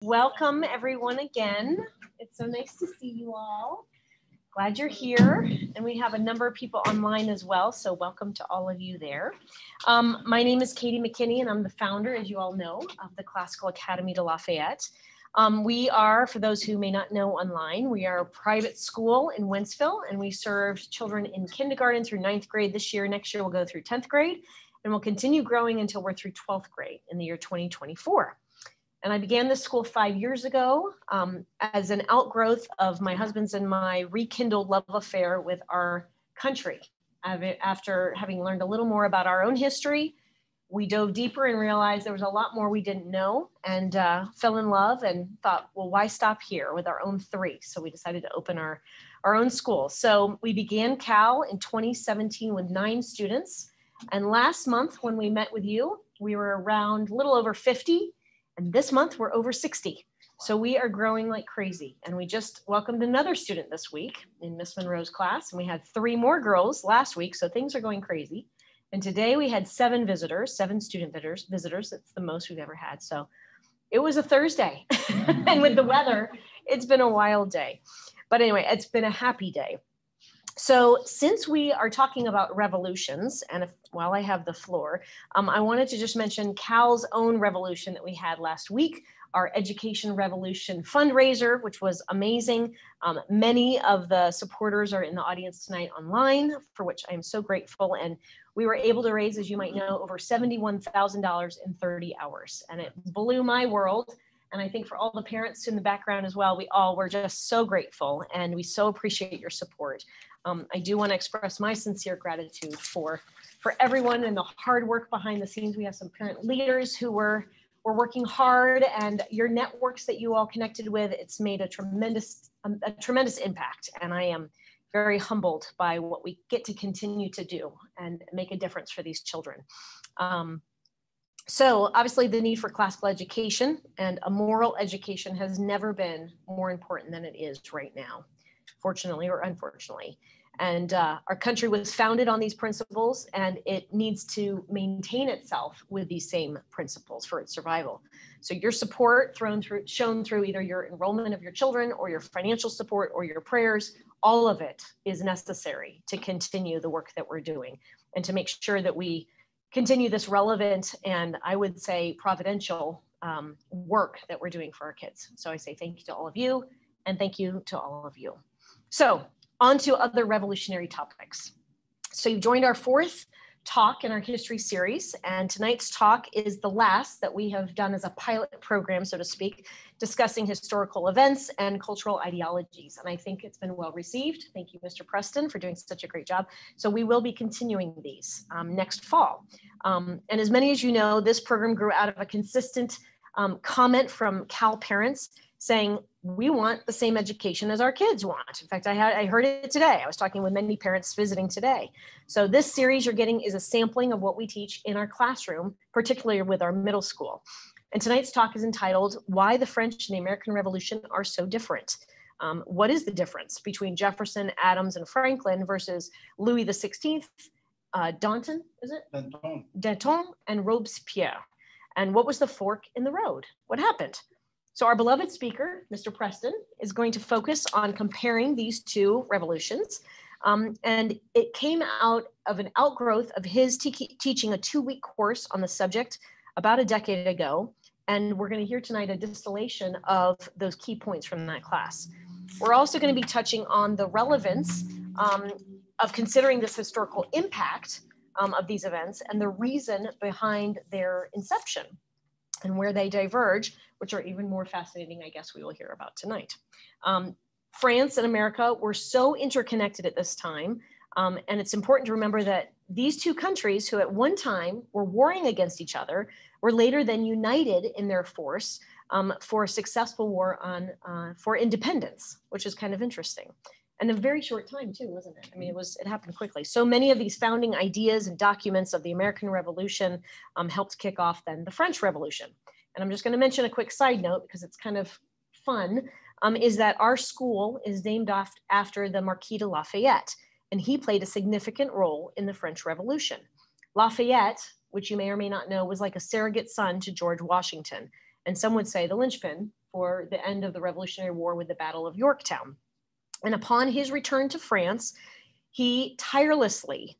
Welcome everyone again. It's so nice to see you all. Glad you're here. And we have a number of people online as well. So welcome to all of you there. My name is Katie Mckinney and I'm the founder, as you all know, of the Classical Academy de Lafayette. We are, for those who may not know online, we are a private school in Wentzville and we serve children in kindergarten through 9th grade this year. Next year we'll go through 10th grade and we'll continue growing until we're through 12th grade in the year 2024. And I began this school 5 years ago as an outgrowth of my husband's and my rekindled love affair with our country. After having learned a little more about our own history, we dove deeper and realized there was a lot more we didn't know and fell in love and thought, well, why stop here with our own three? So we decided to open our own school. So we began Cal in 2017 with 9 students. And last month when we met with you, we were around a little over 50. And this month we're over 60. So we are growing like crazy. And we just welcomed another student this week in Miss Monroe's class. And we had 3 more girls last week. So things are going crazy. And today we had 7 student visitors. It's the most we've ever had. So it was a Thursday. And with the weather, it's been a wild day. But anyway, it's been a happy day. So since we are talking about revolutions, and while I have the floor, I wanted to just mention Cal's own revolution that we had last week, our Education Revolution fundraiser, which was amazing. Many of the supporters are in the audience tonight online, for which I am so grateful. And we were able to raise, as you might know, over $71,000 in 30 hours. And it blew my world. And I think for all the parents in the background as well, we all were just so grateful and we so appreciate your support. I do want to express my sincere gratitude for everyone and the hard work behind the scenes. We have some parent leaders who were working hard, and your networks that you all connected with, it's made a tremendous impact. And I am very humbled by what we get to continue to do and make a difference for these children. So obviously the need for classical education and a moral education has never been more important than it is right now, fortunately or unfortunately. And our country was founded on these principles and it needs to maintain itself with these same principles for its survival. So your support shown through either your enrollment of your children or your financial support or your prayers, all of it is necessary to continue the work that we're doing and to make sure that we continue this relevant and I would say providential work that we're doing for our kids. So I say thank you to all of you and thank you to all of you. So on to other revolutionary topics. So you've joined our 4th talk in our history series, and tonight's talk is the last that we have done as a pilot program, so to speak, discussing historical events and cultural ideologies. And I think it's been well received. Thank you, Mr. Preston, for doing such a great job. So we will be continuing these next fall. And as many as you know, this program grew out of a consistent comment from Cal parents saying, we want the same education as our kids want. In fact, I heard it today. I was talking with many parents visiting today. So this series you're getting is a sampling of what we teach in our classroom, particularly with our middle school. And tonight's talk is entitled, Why the French and the American Revolution Are So Different. What is the difference between Jefferson, Adams, and Franklin versus Louis XVI, Danton, is it? Danton and Robespierre. And what was the fork in the road? What happened? So our beloved speaker, Mr. Preston, is going to focus on comparing these 2 revolutions. And it came out of an outgrowth of his teaching a 2-week course on the subject about a decade ago. And we're going to hear tonight a distillation of those key points from that class. We're also going to be touching on the relevance of considering this historical impact of these events and the reason behind their inception and where they diverge, which are even more fascinating, I guess we will hear about tonight. France and America were so interconnected at this time, and it's important to remember that these 2 countries who at one time were warring against each other were later then united in their force for a successful war for independence, which is kind of interesting. And a very short time too, wasn't it? I mean, it happened quickly. So many of these founding ideas and documents of the American Revolution helped kick off then the French Revolution. And I'm just going to mention a quick side note because it's kind of fun, is that our school is named after the Marquis de Lafayette, and he played a significant role in the French Revolution. Lafayette, which you may or may not know, was like a surrogate son to George Washington. And some would say the linchpin for the end of the Revolutionary War with the Battle of Yorktown. And upon his return to France, he tirelessly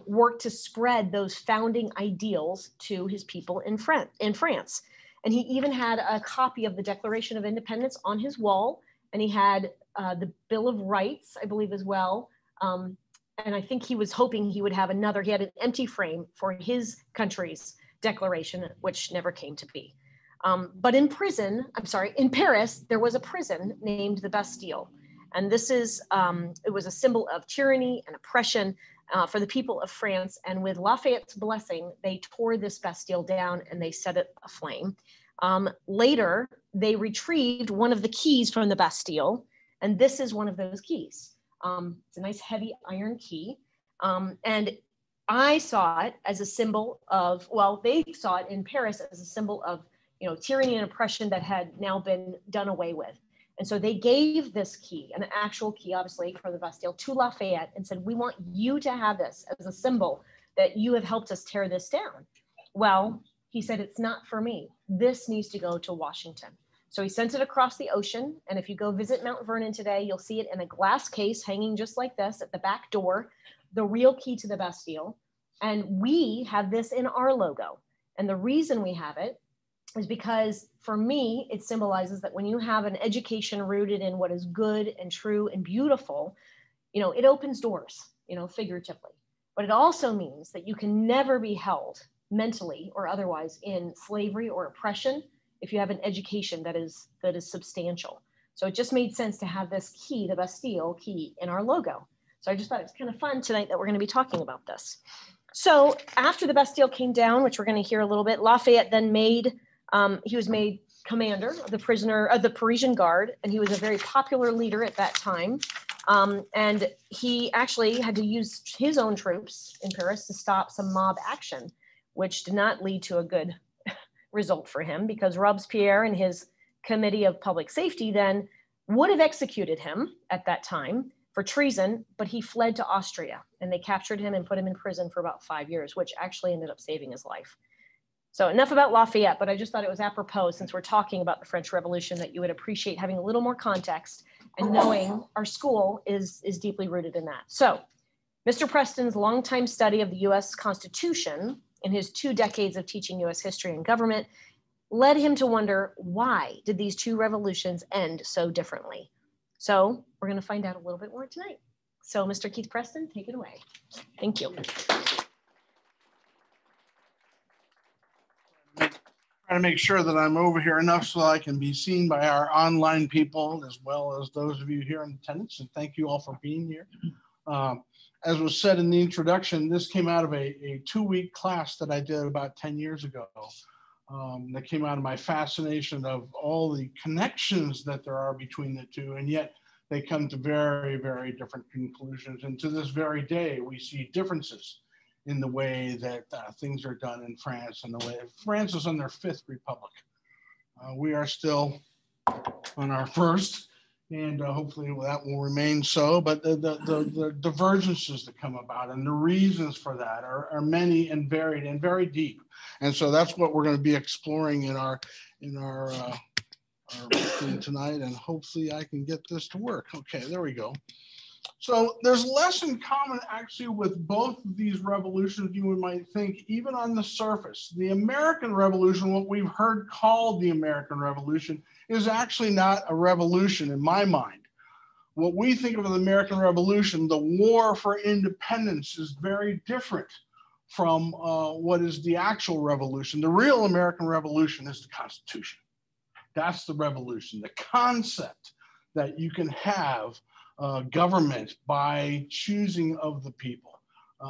worked to spread those founding ideals to his people in France. And he even had a copy of the Declaration of Independence on his wall, and he had the Bill of Rights, I believe, as well. And I think he was hoping he would have another, he had an empty frame for his country's declaration, which never came to be. But in Paris, there was a prison named the Bastille. And this is, it was a symbol of tyranny and oppression for the people of France. And with Lafayette's blessing, they tore this Bastille down and they set it aflame. Later, they retrieved one of the keys from the Bastille, and this is one of those keys. It's a nice heavy iron key. And I saw it as a symbol of, well, they saw it in Paris as a symbol of, tyranny and oppression that had now been done away with. And so they gave this key, an actual key, obviously, from the Bastille to Lafayette and said, we want you to have this as a symbol that you have helped us tear this down. Well, he said, it's not for me. This needs to go to Washington. So he sent it across the ocean. And if you go visit Mount Vernon today, you'll see it in a glass case hanging just like this at the back door, the real key to the Bastille. And we have this in our logo. And the reason we have it is because for me, it symbolizes that when you have an education rooted in what is good and true and beautiful, it opens doors, figuratively. But it also means that you can never be held mentally or otherwise in slavery or oppression if you have an education that is substantial. So it just made sense to have this key, the Bastille key, in our logo. So I just thought it was kind of fun tonight that we're going to be talking about this. So after the Bastille came down, which we're going to hear a little bit, Lafayette then he was made commander of the Parisian Guard, and he was a very popular leader at that time. And he actually had to use his own troops in Paris to stop some mob action, which did not lead to a good result for him, because Robespierre and his Committee of Public Safety then would have executed him at that time for treason, but he fled to Austria, and they captured him and put him in prison for about 5 years, which actually ended up saving his life. So enough about Lafayette, but I just thought it was apropos, since we're talking about the French Revolution, that you would appreciate having a little more context and knowing our school is deeply rooted in that. So Mr. Preston's longtime study of the US Constitution in his 2 decades of teaching US history and government led him to wonder, why did these 2 revolutions end so differently? So we're going to find out a little bit more tonight. So Mr. Keith Preston, take it away. Thank you. Trying to make sure that I'm over here enough so I can be seen by our online people as well as those of you here in attendance. And thank you all for being here. As was said in the introduction, this came out of a 2-week class that I did about 10 years ago. That came out of my fascination of all the connections that there are between the 2, and yet they come to very, very different conclusions. And to this very day, we see differences in the way that things are done in France, and the way France is on their 5th republic. We are still on our 1st, and hopefully that will remain so. But the divergences that come about and the reasons for that are many and varied and very deep. And so that's what we're going to be exploring in our thing tonight. And hopefully I can get this to work. Okay, there we go. So there's less in common actually with both of these revolutions you might think, even on the surface. The American Revolution, what we've heard called the American Revolution, is actually not a revolution in my mind. What we think of the American Revolution, the war for independence, is very different from what is the actual revolution. The real American Revolution is the Constitution. That's the revolution, the concept that you can have government by choosing of the people.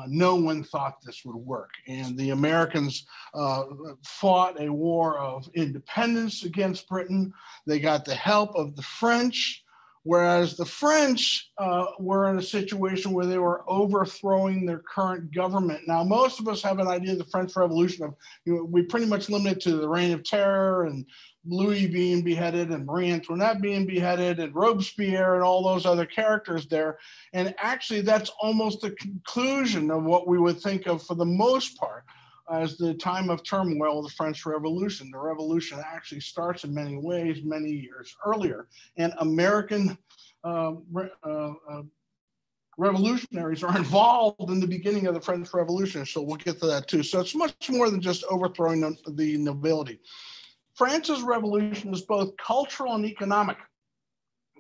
No one thought this would work. And the Americans fought a war of independence against Britain. They got the help of the French, whereas the French were in a situation where they were overthrowing their current government. Now, most of us have an idea of the French Revolution of, we pretty much limit it to the Reign of Terror and Louis being beheaded and Marie Antoinette being beheaded and Robespierre and all those other characters there. And actually that's almost the conclusion of what we would think of for the most part as the time of turmoil of the French Revolution. The revolution actually starts in many ways many years earlier, and American revolutionaries are involved in the beginning of the French Revolution, so we'll get to that too. So it's much more than just overthrowing the nobility. France's revolution was both cultural and economic.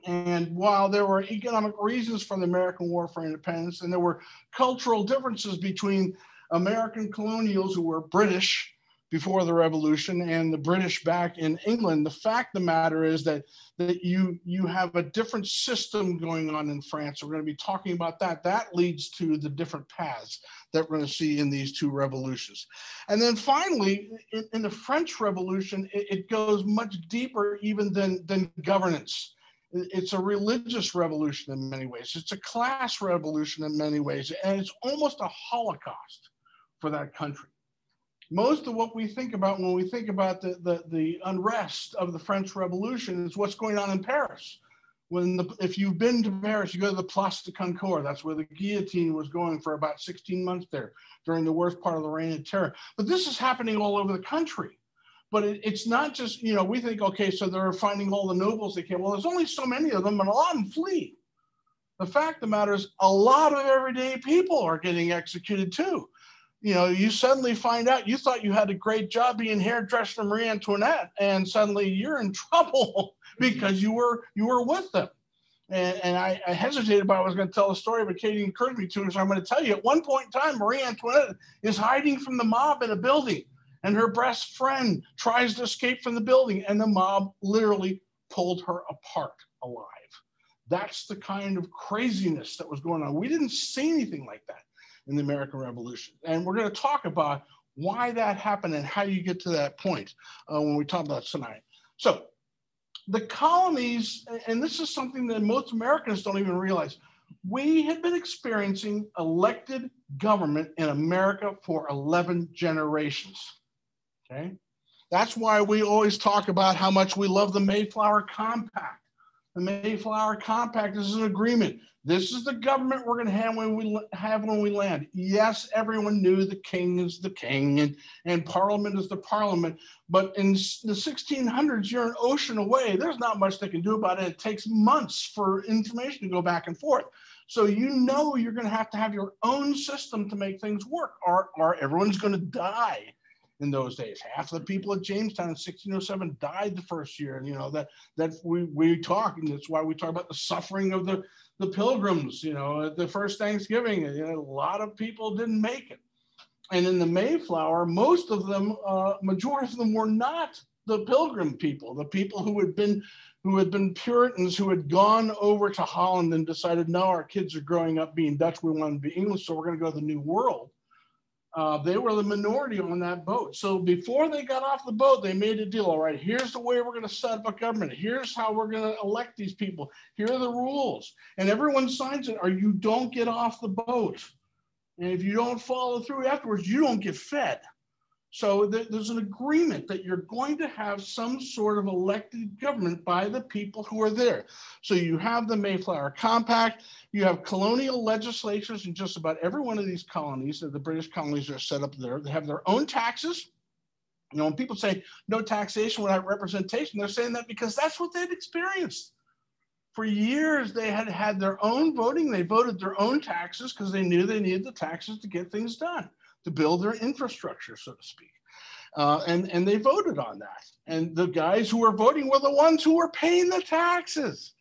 And while there were economic reasons for the American War for Independence, and there were cultural differences between American colonials who were British before the Revolution and the British back in England, the fact of the matter is that you have a different system going on in France. We're going to be talking about that. That leads to the different paths that we're going to see in these two revolutions. And then finally, in the French Revolution, it goes much deeper even than governance. It's a religious revolution in many ways. It's a class revolution in many ways, and it's almost a Holocaust for that country. Most of what we think about when we think about the unrest of the French Revolution is what's going on in Paris. If you've been to Paris, you go to the Place de Concorde. That's where the guillotine was going for about 16 months there during the worst part of the Reign of Terror. But this is happening all over the country. But it's not just, we think, okay, so they're finding all the nobles they can. Well, there's only so many of them, and a lot of them flee. The fact of the matter is a lot of everyday people are getting executed too. You suddenly find out you thought you had a great job being hairdresser Marie Antoinette, and suddenly you're in trouble because you were with them. And I hesitated, but I was going to tell a story, but Katie encouraged me to, so I'm going to tell you. At one point in time, Marie Antoinette is hiding from the mob in a building, and her best friend tries to escape from the building, and the mob literally pulled her apart alive. That's the kind of craziness that was going on. We didn't see anything like that in the American Revolution. And we're going to talk about why that happened and how you get to that point when we talk about tonight. So the colonies, and this is something that most Americans don't even realize, we had been experiencing elected government in America for 11 generations, okay? That's why we always talk about how much we love the Mayflower Compact. The Mayflower Compact is an agreement. This is the government we're going to have when we land. Yes, everyone knew the king is the king and parliament is the parliament. But in the 1600s, you're an ocean away. There's not much they can do about it. It takes months for information to go back and forth. So you're going to have your own system to make things work, or everyone's going to die. In those days, half of the people at Jamestown in 1607 died the first year. And that we talk, and that's why we talk about the suffering of the pilgrims. The first Thanksgiving, a lot of people didn't make it. And in the Mayflower, most of them, majority of them, were not the pilgrim people, the people who had been Puritans, who had gone over to Holland and decided, no, our kids are growing up being Dutch, we want to be English, so we're going to go to the New World. They were the minority on that boat. So before they got off the boat, they made a deal. All right, here's the way we're going to set up a government. Here's how we're going to elect these people. Here are the rules. And everyone signs it, or you don't get off the boat. And if you don't follow through afterwards, you don't get fed. So there's an agreement that you're going to have some sort of elected government by the people who are there. So you have the Mayflower Compact, you have colonial legislatures in just about every one of these colonies. The British colonies are set up there. They have their own taxes. When people say no taxation without representation, they're saying that because that's what they'd experienced. For years, they had their own voting. They voted their own taxes because they knew they needed the taxes to get things done, to build their infrastructure, so to speak. And they voted on that. And the guys who were voting were the ones who were paying the taxes.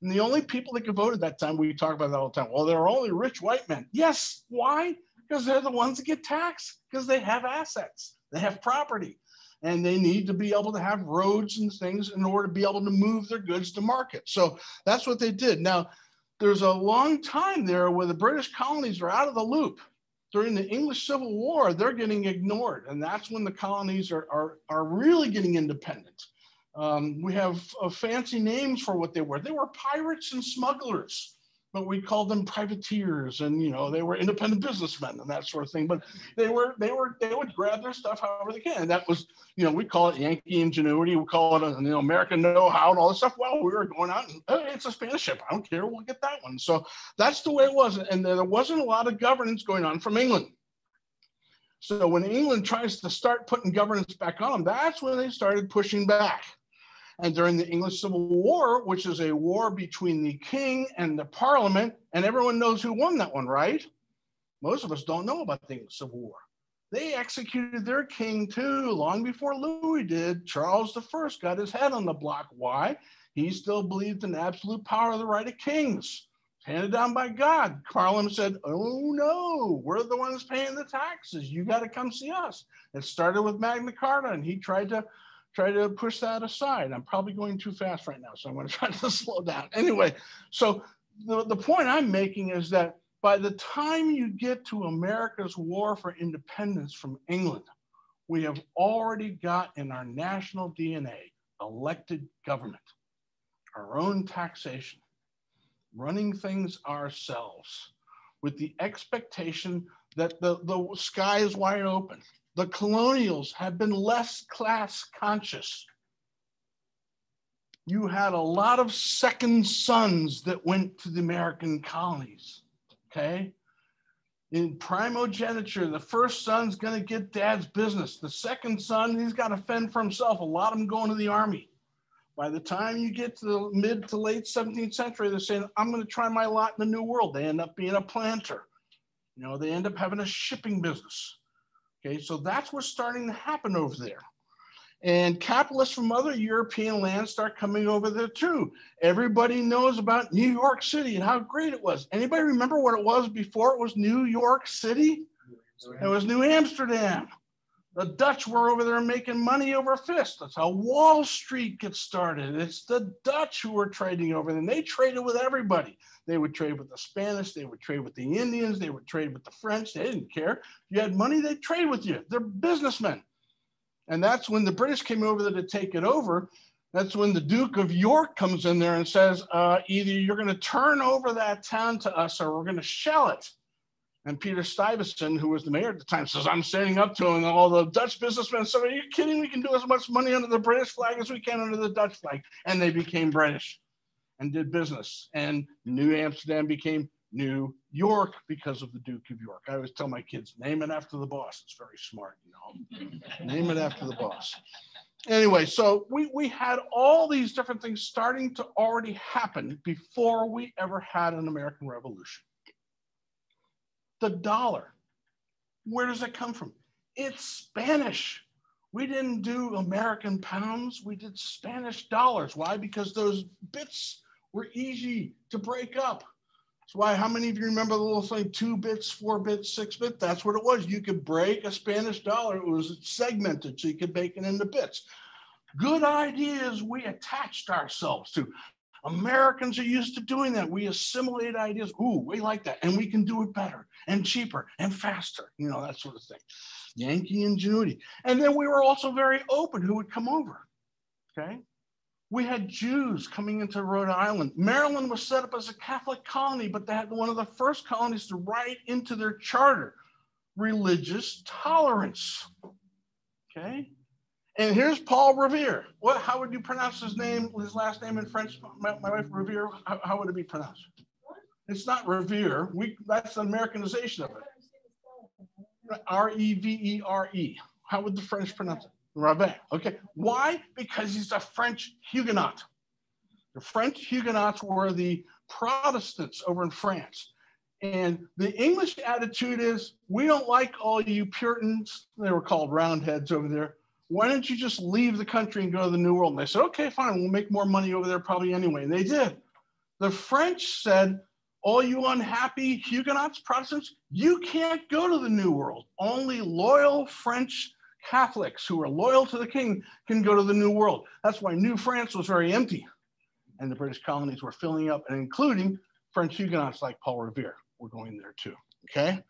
And the only people that could vote at that time, we talk about that all the time, well, there are only rich white men. Yes, why? Because they're the ones that get taxed, because they have assets, they have property, and they need to be able to have roads and things in order to be able to move their goods to market. So that's what they did. Now, there's a long time there where the British colonies are out of the loop. During the English Civil War, they're getting ignored, and that's when the colonies are really getting independent. We have fancy names for what they were. They were pirates and smugglers, but we called them privateers, and they were independent businessmen and that sort of thing. But they would grab their stuff however they can. And that was, we call it Yankee ingenuity. We call it American know-how and all this stuff. Well, we were going out and it's a Spanish ship. I don't care. We'll get that one. So that's the way it was. And there wasn't a lot of governance going on from England. So when England tries to start putting governance back on them, that's when they started pushing back. And during the English Civil War, which is a war between the king and the parliament, and everyone knows who won that one, right? Most of us don't know about the English Civil War. They executed their king too, long before Louis did. Charles I got his head on the block. Why? He still believed in absolute power of the right of kings, handed down by God. Parliament said, oh no, we're the ones paying the taxes. You got to come see us. It started with Magna Carta, and he tried to push that aside. I'm probably going too fast right now, so I'm going to try to slow down. Anyway, so the point I'm making is that by the time you get to America's war for independence from England, we have already got in our national DNA elected government, our own taxation, running things ourselves with the expectation that the sky is wide open. The colonials have been less class conscious. You had a lot of second sons that went to the American colonies, okay? In primogeniture, the first son's gonna get dad's business. The second son, he's gotta fend for himself. A lot of them going to the army. By the time you get to the mid to late 17th century, they're saying, I'm gonna try my lot in the New World. They end up being a planter. You know, they end up having a shipping business. Okay, so that's what's starting to happen over there. And capitalists from other European lands start coming over there too. Everybody knows about New York City and how great it was. Anybody remember what it was before it was New York City? It was New Amsterdam. The Dutch were over there making money over fist. That's how Wall Street gets started. It's the Dutch who were trading over there, and they traded with everybody. They would trade with the Spanish, they would trade with the Indians, they would trade with the French. They didn't care. If you had money, they'd trade with you. They're businessmen. And that's when the British came over there to take it over. That's when the Duke of York comes in there and says, either you're going to turn over that town to us or we're going to shell it. And Peter Stuyvesant, who was the mayor at the time, says, I'm standing up to him. And all the Dutch businessmen said, are you kidding? We can do as much money under the British flag as we can under the Dutch flag. And they became British and did business. And New Amsterdam became New York because of the Duke of York. I always tell my kids, name it after the boss. It's very smart, you know. Name it after the boss. Anyway, so we had all these different things starting to already happen before we ever had an American Revolution. The dollar, where does it come from? It's Spanish. We didn't do American pounds, we did Spanish dollars. Why? Because those bits were easy to break up. That's why, how many of you remember the little thing, 2 bits, 4 bits, 6 bits? That's what it was. You could break a Spanish dollar. It was segmented, so you could break it into bits. Good ideas we attached ourselves to. Americans are used to doing that. We assimilate ideas. Ooh, we like that. And we can do it better and cheaper and faster, you know, that sort of thing. Yankee ingenuity. And then we were also very open who would come over, okay? We had Jews coming into Rhode Island. Maryland was set up as a Catholic colony, but they had one of the first colonies to write into their charter, religious tolerance, okay? And here's Paul Revere. How would you pronounce his name, his last name in French? My wife, Revere, how would it be pronounced? It's not Revere. That's an Americanization of it. R-E-V-E-R-E. How would the French pronounce it? Revere. Okay. Why? Because he's a French Huguenot. The French Huguenots were the Protestants over in France. And the English attitude is, we don't like all you Puritans. They were called Roundheads over there. Why don't you just leave the country and go to the New World? And they said, okay, fine, we'll make more money over there probably anyway. And they did. The French said, all you unhappy Huguenots, Protestants, you can't go to the New World. Only loyal French Catholics who are loyal to the king can go to the New World. That's why New France was very empty. And the British colonies were filling up, and including French Huguenots like Paul Revere were going there too, okay?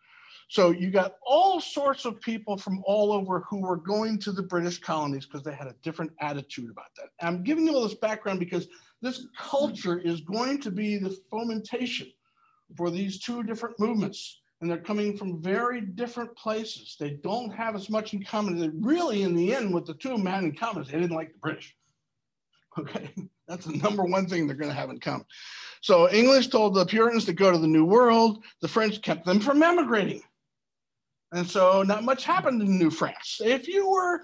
So you got all sorts of people from all over who were going to the British colonies because they had a different attitude about that. And I'm giving you all this background because this culture is going to be the fomentation for these two different movements. And they're coming from very different places. They don't have as much in common. They really, in the end, what the two of them had in common is they didn't like the British. Okay, that's the number one thing they're going to have in common. So English told the Puritans to go to the New World. The French kept them from emigrating. And so not much happened in New France. If you were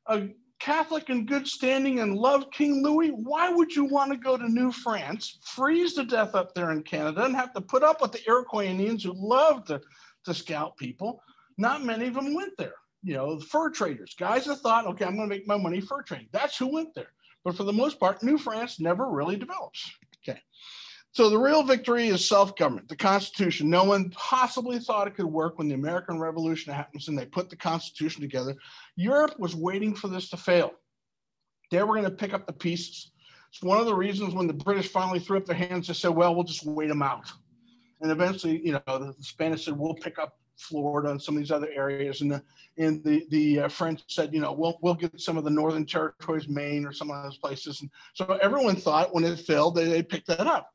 a Catholic in good standing and loved King Louis, why would you want to go to New France, freeze to death up there in Canada, and have to put up with the Iroquois Indians who loved to scalp people? Not many of them went there. You know, fur traders, guys that thought, okay, I'm going to make my money fur trading. That's who went there. But for the most part, New France never really develops. Okay. So the real victory is self-government, the Constitution. No one possibly thought it could work when the American Revolution happens and they put the Constitution together. Europe was waiting for this to fail. They were going to pick up the pieces. It's one of the reasons when the British finally threw up their hands, they said, well, we'll just wait them out. And eventually, you know, the Spanish said, we'll pick up Florida and some of these other areas. And the French said, you know, we'll get some of the northern territories, Maine or some of those places. And so everyone thought when it failed, they picked that up.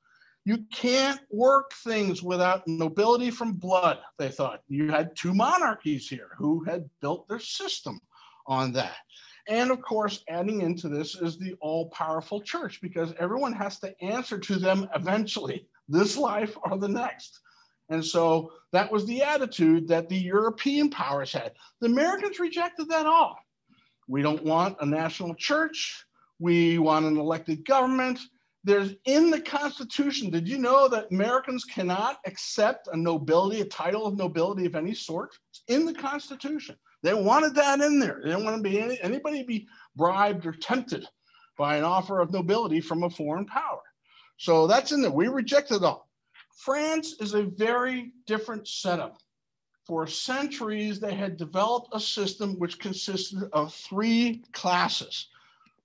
You can't work things without nobility from blood, they thought. You had two monarchies here who had built their system on that. And of course, adding into this is the all-powerful church, because everyone has to answer to them eventually, this life or the next. And so that was the attitude that the European powers had. The Americans rejected that all. We don't want a national church. We want an elected government. There's in the Constitution, did you know that Americans cannot accept a nobility, a title of nobility of any sort? It's in the Constitution. They wanted that in there. They didn't want to be anybody be bribed or tempted by an offer of nobility from a foreign power. So that's in there. We rejected it all. France is a very different setup. For centuries, they had developed a system which consisted of three classes.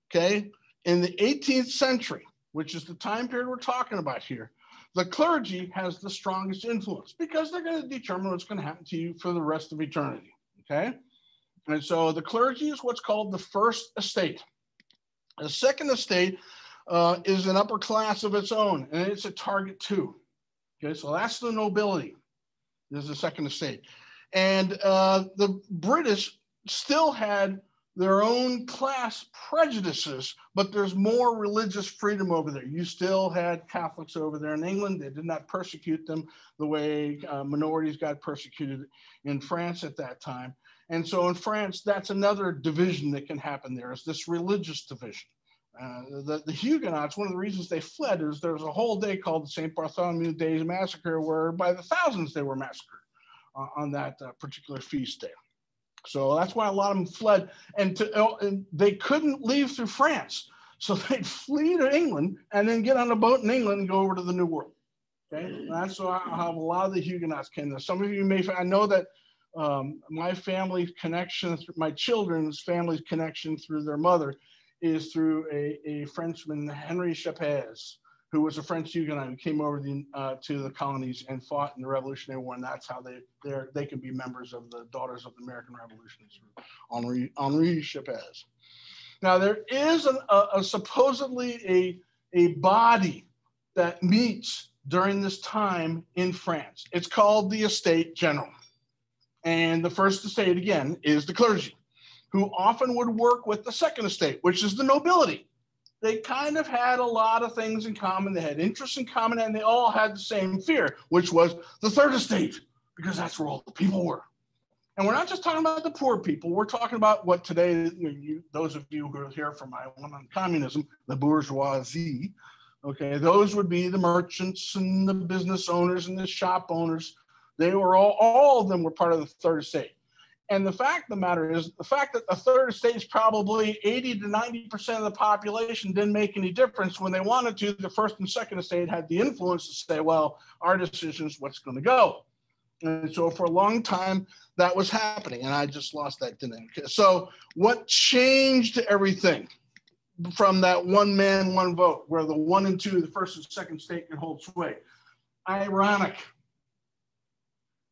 Okay, in the 18th century, which is the time period we're talking about here, the clergy has the strongest influence because they're going to determine what's going to happen to you for the rest of eternity, okay? And so the clergy is what's called the first estate. The second estate is an upper class of its own, and it's a target too, okay? So that's the nobility, is the second estate. And the British still had their own class prejudices, but there's more religious freedom over there. You still had Catholics over there in England. They did not persecute them the way minorities got persecuted in France at that time. And so in France, that's another division that can happen there, is this religious division. The Huguenots, one of the reasons they fled is there was a whole day called the St. Bartholomew Day Massacre, where by the thousands they were massacred on that particular feast day. So that's why a lot of them fled, and they couldn't leave through France. So they'd flee to England and then get on a boat in England and go over to the New World. Okay, and that's how a lot of the Huguenots came there. Some of you may, I know that my family's connection, my children's family's connection through their mother is through a Frenchman, Henry Chapez, who was a French Huguenot who came over to the colonies and fought in the Revolutionary War, and that's how they can be members of the Daughters of the American Revolution, Henri Chapez. Now there is supposedly a body that meets during this time in France. It's called the Estate General, and the first estate again is the clergy, who often would work with the second estate, which is the nobility. They kind of had a lot of things in common. They had interests in common, and they all had the same fear, which was the third estate, because that's where all the people were. And we're not just talking about the poor people. We're talking about what today, those of you who are here for my one on communism, the bourgeoisie, okay, those would be the merchants and the business owners and the shop owners. They were all of them were part of the third estate. And the fact of the matter is, the fact that the third estate is probably 80 to 90% of the population didn't make any difference. When they wanted to, the first and second estate had the influence to say, well, our decision is what's going to go. And so for a long time, that was happening. And I just lost that, didn't I? So what changed everything from that one man, one vote, where the one and two, the first and second estate can hold sway? Ironic.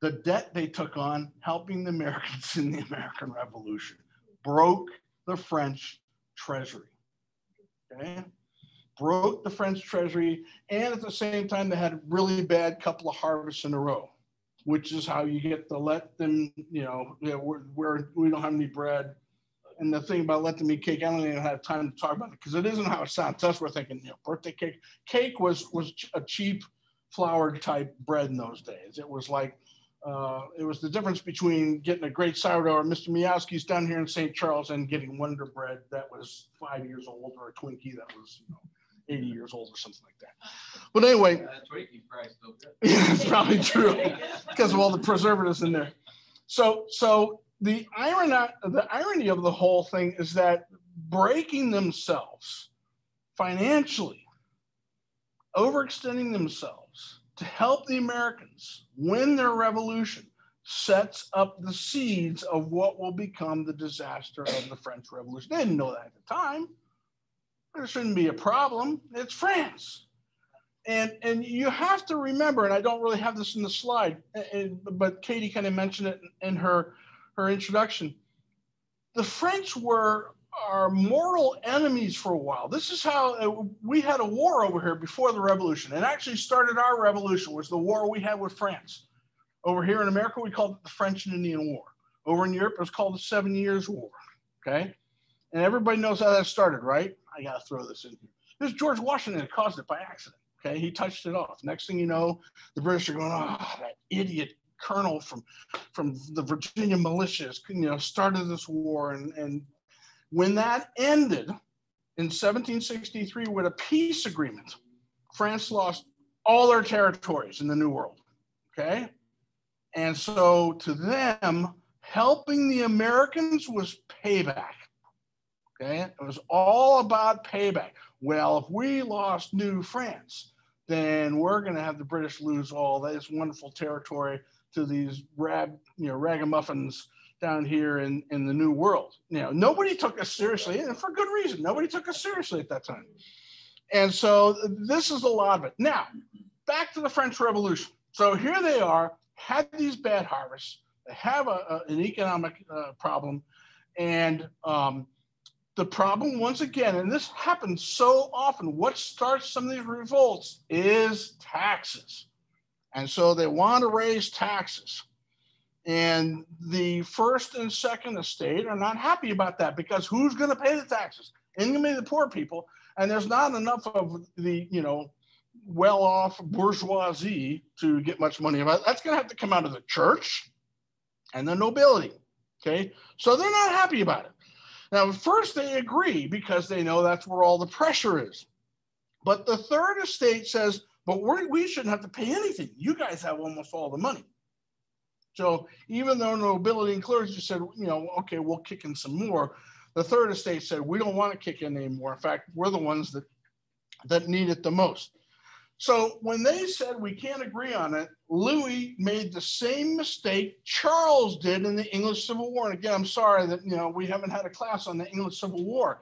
The debt they took on helping the Americans in the American Revolution broke the French treasury, okay? Broke the French treasury, and at the same time, they had a really bad couple of harvests in a row, which is how you get to let them, we don't have any bread. And the thing about let them eat cake, I don't even have time to talk about it because it isn't how it sounds. That's what we're thinking, birthday cake. Cake was a cheap flour type bread in those days. It was like It was the difference between getting a great sourdough at Mr. Miowski's down here in St. Charles and getting Wonder Bread that was 5 years old, or a Twinkie that was 80 years old or something like that. But anyway, Twinkie price still good. Yeah, that's probably true because of all the preservatives in there. So the irony of the whole thing is that breaking themselves financially, overextending themselves to help the Americans win their revolution sets up the seeds of what will become the disaster of the French Revolution. They didn't know that at the time. There shouldn't be a problem. It's France. And you have to remember, and I don't really have this in the slide, but Katie kind of mentioned it in her introduction. The French were our mortal enemies for a while. This is how we had a war over here before the revolution. It actually started our revolution, was the war we had with France. Over here in America, we called it the French and Indian War. Over in Europe, it was called the 7 Years' War, okay? And everybody knows how that started, right? I gotta throw this in here. This is George Washington that caused it by accident, okay? He touched it off. Next thing you know, the British are going, oh, that idiot colonel from the Virginia militias, started this war. And when that ended in 1763 with a peace agreement, France lost all their territories in the New World, okay? And so to them, helping the Americans was payback, okay? It was all about payback. Well, if we lost New France, then we're going to have the British lose all this wonderful territory to these ragamuffins down here in the New World. Nobody took us seriously, and for good reason. Nobody took us seriously at that time. And so this is a lot of it. Now, back to the French Revolution. So here they are, had these bad harvests. They have an economic problem. And the problem, once again, and this happens so often, what starts some of these revolts is taxes. And so they want to raise taxes. And the first and second estate are not happy about that, because who's going to pay the taxes? It's going to be the poor people. And there's not enough of the, well-off bourgeoisie to get much money about it. That's going to have to come out of the church and the nobility, okay? So they're not happy about it. Now, first they agree because they know that's where all the pressure is. But the third estate says, but we shouldn't have to pay anything. You guys have almost all the money. So even though nobility and clergy said, okay, we'll kick in some more, the third estate said, we don't want to kick in anymore. In fact, we're the ones that need it the most. So when they said we can't agree on it, Louis made the same mistake Charles did in the English Civil War. And again, I'm sorry that we haven't had a class on the English Civil War.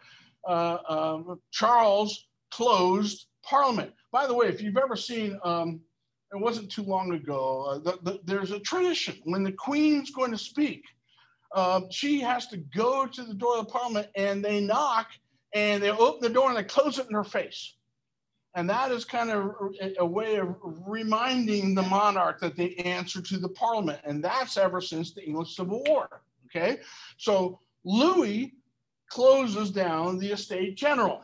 Charles closed Parliament. By the way, if you've ever seen, it wasn't too long ago, there's a tradition when the Queen's going to speak, she has to go to the door of the Parliament, and they knock and they open the door and they close it in her face. And that is kind of a way of reminding the monarch that they answer to the Parliament. And that's ever since the English Civil War, okay? So Louis closes down the Estate General.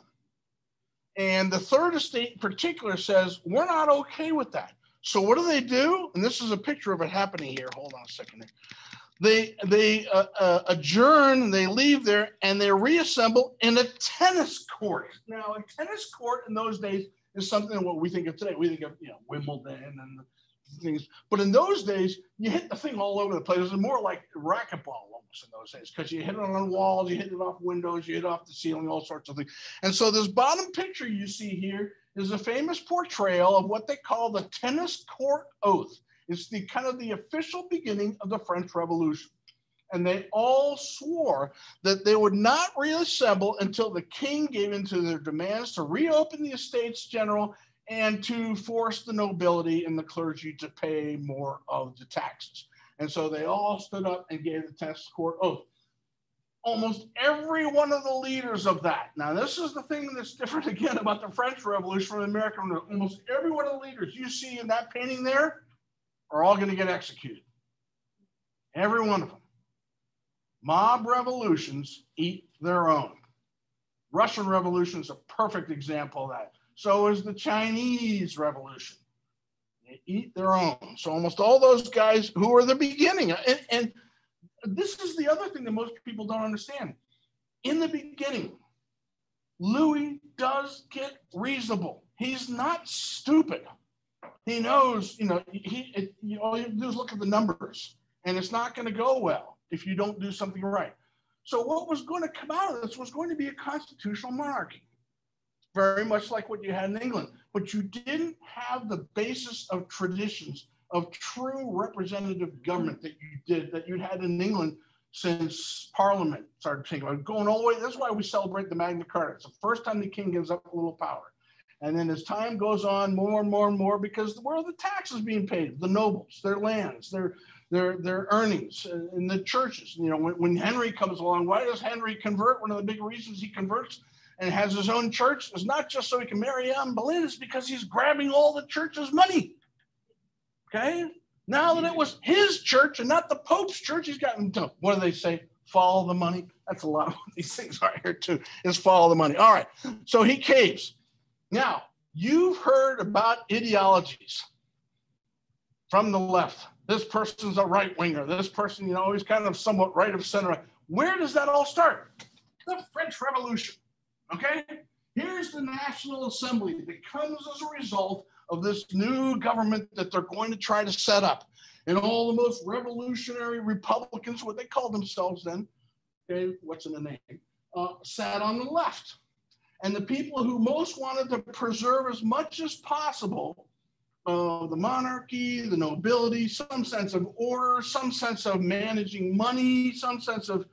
And the third estate in particular says, we're not okay with that. So what do? And this is a picture of it happening here. Hold on a second. They adjourn, they leave there, and they reassemble in a tennis court. Now, a tennis court in those days is something of what we think of today. We think of, Wimbledon and things. But in those days, you hit the thing all over the place. It was more like racquetball almost in those days, because you hit it on walls, you hit it off windows, you hit it off the ceiling, all sorts of things. And so this bottom picture you see here is a famous portrayal of what they call the tennis court oath. It's the kind of the official beginning of the French Revolution. And they all swore that they would not reassemble until the king gave in to their demands to reopen the Estates General and to force the nobility and the clergy to pay more of the taxes. And so they all stood up and gave the tennis court oath. Almost every one of the leaders of that. Now, this is the thing that's different again about the French Revolution from the American Revolution. Almost every one of the leaders you see in that painting there are all going to get executed. Every one of them. Mob revolutions eat their own. Russian Revolution is a perfect example of that. So is the Chinese Revolution. eat their own. So almost all those guys who are the beginning, and this is the other thing that most people don't understand. In the beginning, Louis does get reasonable. He's not stupid. He knows, all you do is look at the numbers, and it's not going to go well if you don't do something right. So what was going to come out of this was going to be a constitutional monarchy, very much like what you had in England. But you didn't have the basis of traditions of true representative government that you'd had in England since Parliament started thinking about going all the way. That's why we celebrate the Magna Carta. It's the first time the king gives up a little power. And then as time goes on, more and more and more, because where are the taxes being paid? The nobles, their lands, their earnings in the churches. When Henry comes along, why does Henry convert? One of the big reasons he converts and has his own church is not just so he can marry Anne Boleyn, it's because he's grabbing all the church's money. Okay? Now that it was his church and not the Pope's church, he's gotten to, what do they say? Follow the money. That's a lot of what these things are here too, is follow the money. All right, so he caves. Now, you've heard about ideologies from the left. This person's a right winger. This person, he's kind of somewhat right of center. Where does that all start? The French Revolution, okay? Here's the National Assembly that comes as a result of this new government that they're going to try to set up. And all the most revolutionary Republicans, what they called themselves then, okay, what's in the name, sat on the left. And the people who most wanted to preserve as much as possible the monarchy, the nobility, some sense of order, some sense of managing money, some sense of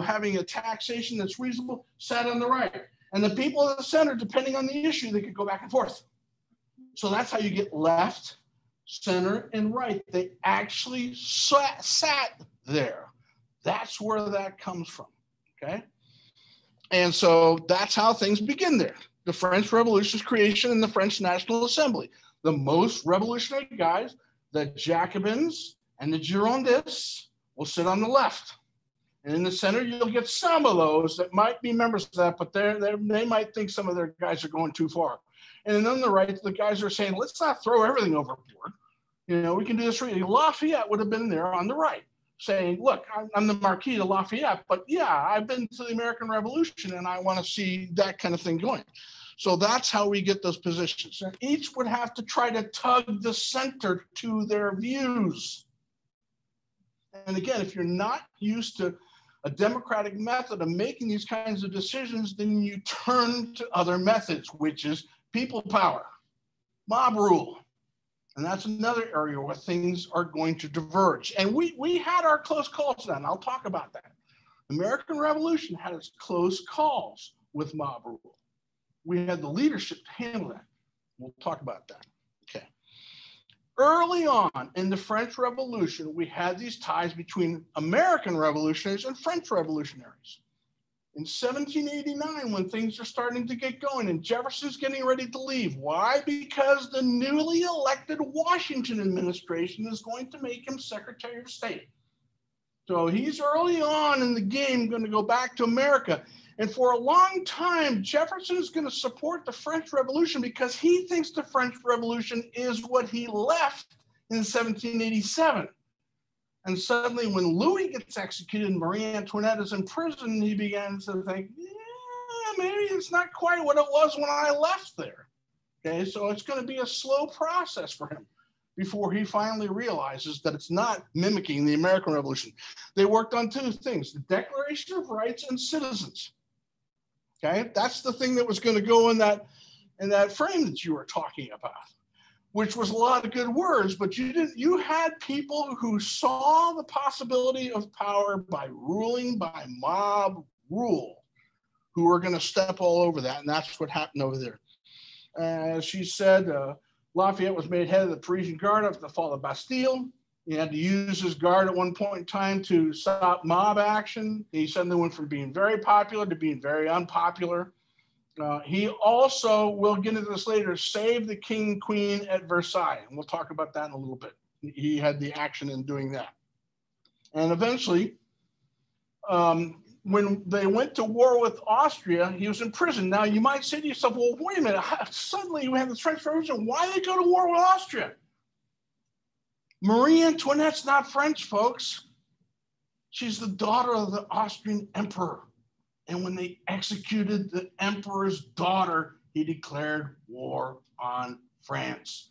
having a taxation that's reasonable, sat on the right. And the people in the center, depending on the issue, they could go back and forth. So that's how you get left, center, and right. They actually sat there. That's where that comes from, okay? And so that's how things begin there. The French Revolution's creation and the French National Assembly. The most revolutionary guys, the Jacobins and the Girondists, will sit on the left. And in the center, you'll get some of those that might be members of that, but they might think some of their guys are going too far. And then on the right, the guys are saying, let's not throw everything overboard. We can do this. Lafayette would have been there on the right, saying, look, I'm the Marquis de Lafayette, but yeah, I've been to the American Revolution and I want to see that kind of thing going. So that's how we get those positions. And each would have to try to tug the center to their views. And again, if you're not used to a democratic method of making these kinds of decisions, then you turn to other methods, which is people power, mob rule. And that's another area where things are going to diverge. And we had our close calls then. I'll talk about that. The American Revolution had its close calls with mob rule. We had the leadership to handle that. We'll talk about that. Okay. Early on in the French Revolution, we had these ties between American revolutionaries and French revolutionaries. In 1789, when things are starting to get going and Jefferson's getting ready to leave. Why? Because the newly elected Washington administration is going to make him Secretary of State. So he's early on in the game going to go back to America. And for a long time, Jefferson is going to support the French Revolution because he thinks the French Revolution is what he left in 1787. And suddenly when Louis gets executed and Marie Antoinette is in prison, he begins to think, yeah, maybe it's not quite what it was when I left there. Okay, so it's going to be a slow process for him before he finally realizes that it's not mimicking the American Revolution. They worked on two things, the Declaration of Rights and Citizens. Okay, that's the thing that was going to go in that frame that you were talking about, which was a lot of good words, but you had people who saw the possibility of power by ruling by mob rule, who were going to step all over that, and that's what happened over there. As she said, Lafayette was made head of the Parisian Guard after the fall of Bastille. He had to use his guard at one point in time to stop mob action. He suddenly went from being very popular to being very unpopular. He also, we'll get into this later, saved the king and queen at Versailles. And we'll talk about that in a little bit. He had the action in doing that. And eventually, when they went to war with Austria, he was in prison. Now, you might say to yourself, well, wait a minute, suddenly you have the French Revolution. Why did they go to war with Austria? Marie Antoinette's not French, folks. She's the daughter of the Austrian emperor. And when they executed the emperor's daughter, he declared war on France.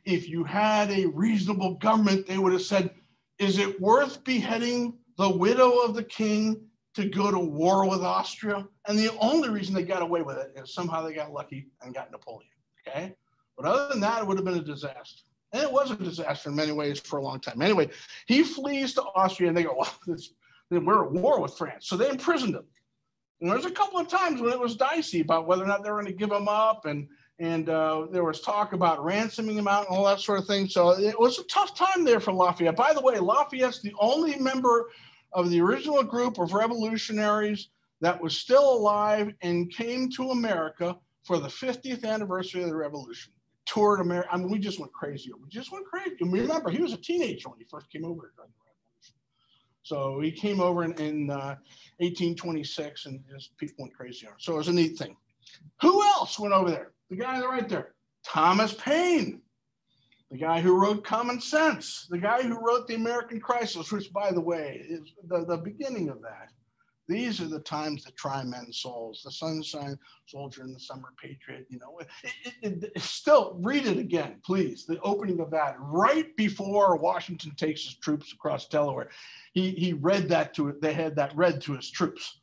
If you had a reasonable government, they would have said, is it worth beheading the widow of the king to go to war with Austria? And the only reason they got away with it is somehow they got lucky and got Napoleon, okay? But other than that, it would have been a disaster. And it was a disaster in many ways for a long time. Anyway, he flees to Austria and they go, well, we're at war with France. So they imprisoned him. And there's a couple of times when it was dicey about whether or not they were going to give him up. And there was talk about ransoming him out and all that sort of thing. So it was a tough time there for Lafayette. By the way, Lafayette's the only member of the original group of revolutionaries that was still alive and came to America for the 50th anniversary of the revolution. Toured America. I mean, we just went crazy. And remember, he was a teenager when he first came over during the revolution. So he came over in 1826 and just people went crazy on him. So it was a neat thing. Who else went over there? The guy right there, Thomas Paine, the guy who wrote Common Sense, the guy who wrote The American Crisis, which, by the way, is the beginning of that. These are the times that try men's souls. The Sunshine Soldier and the Summer Patriot, you know. Still, read it again, please. The opening of that, right before Washington takes his troops across Delaware. He read that to it. They had that read to his troops.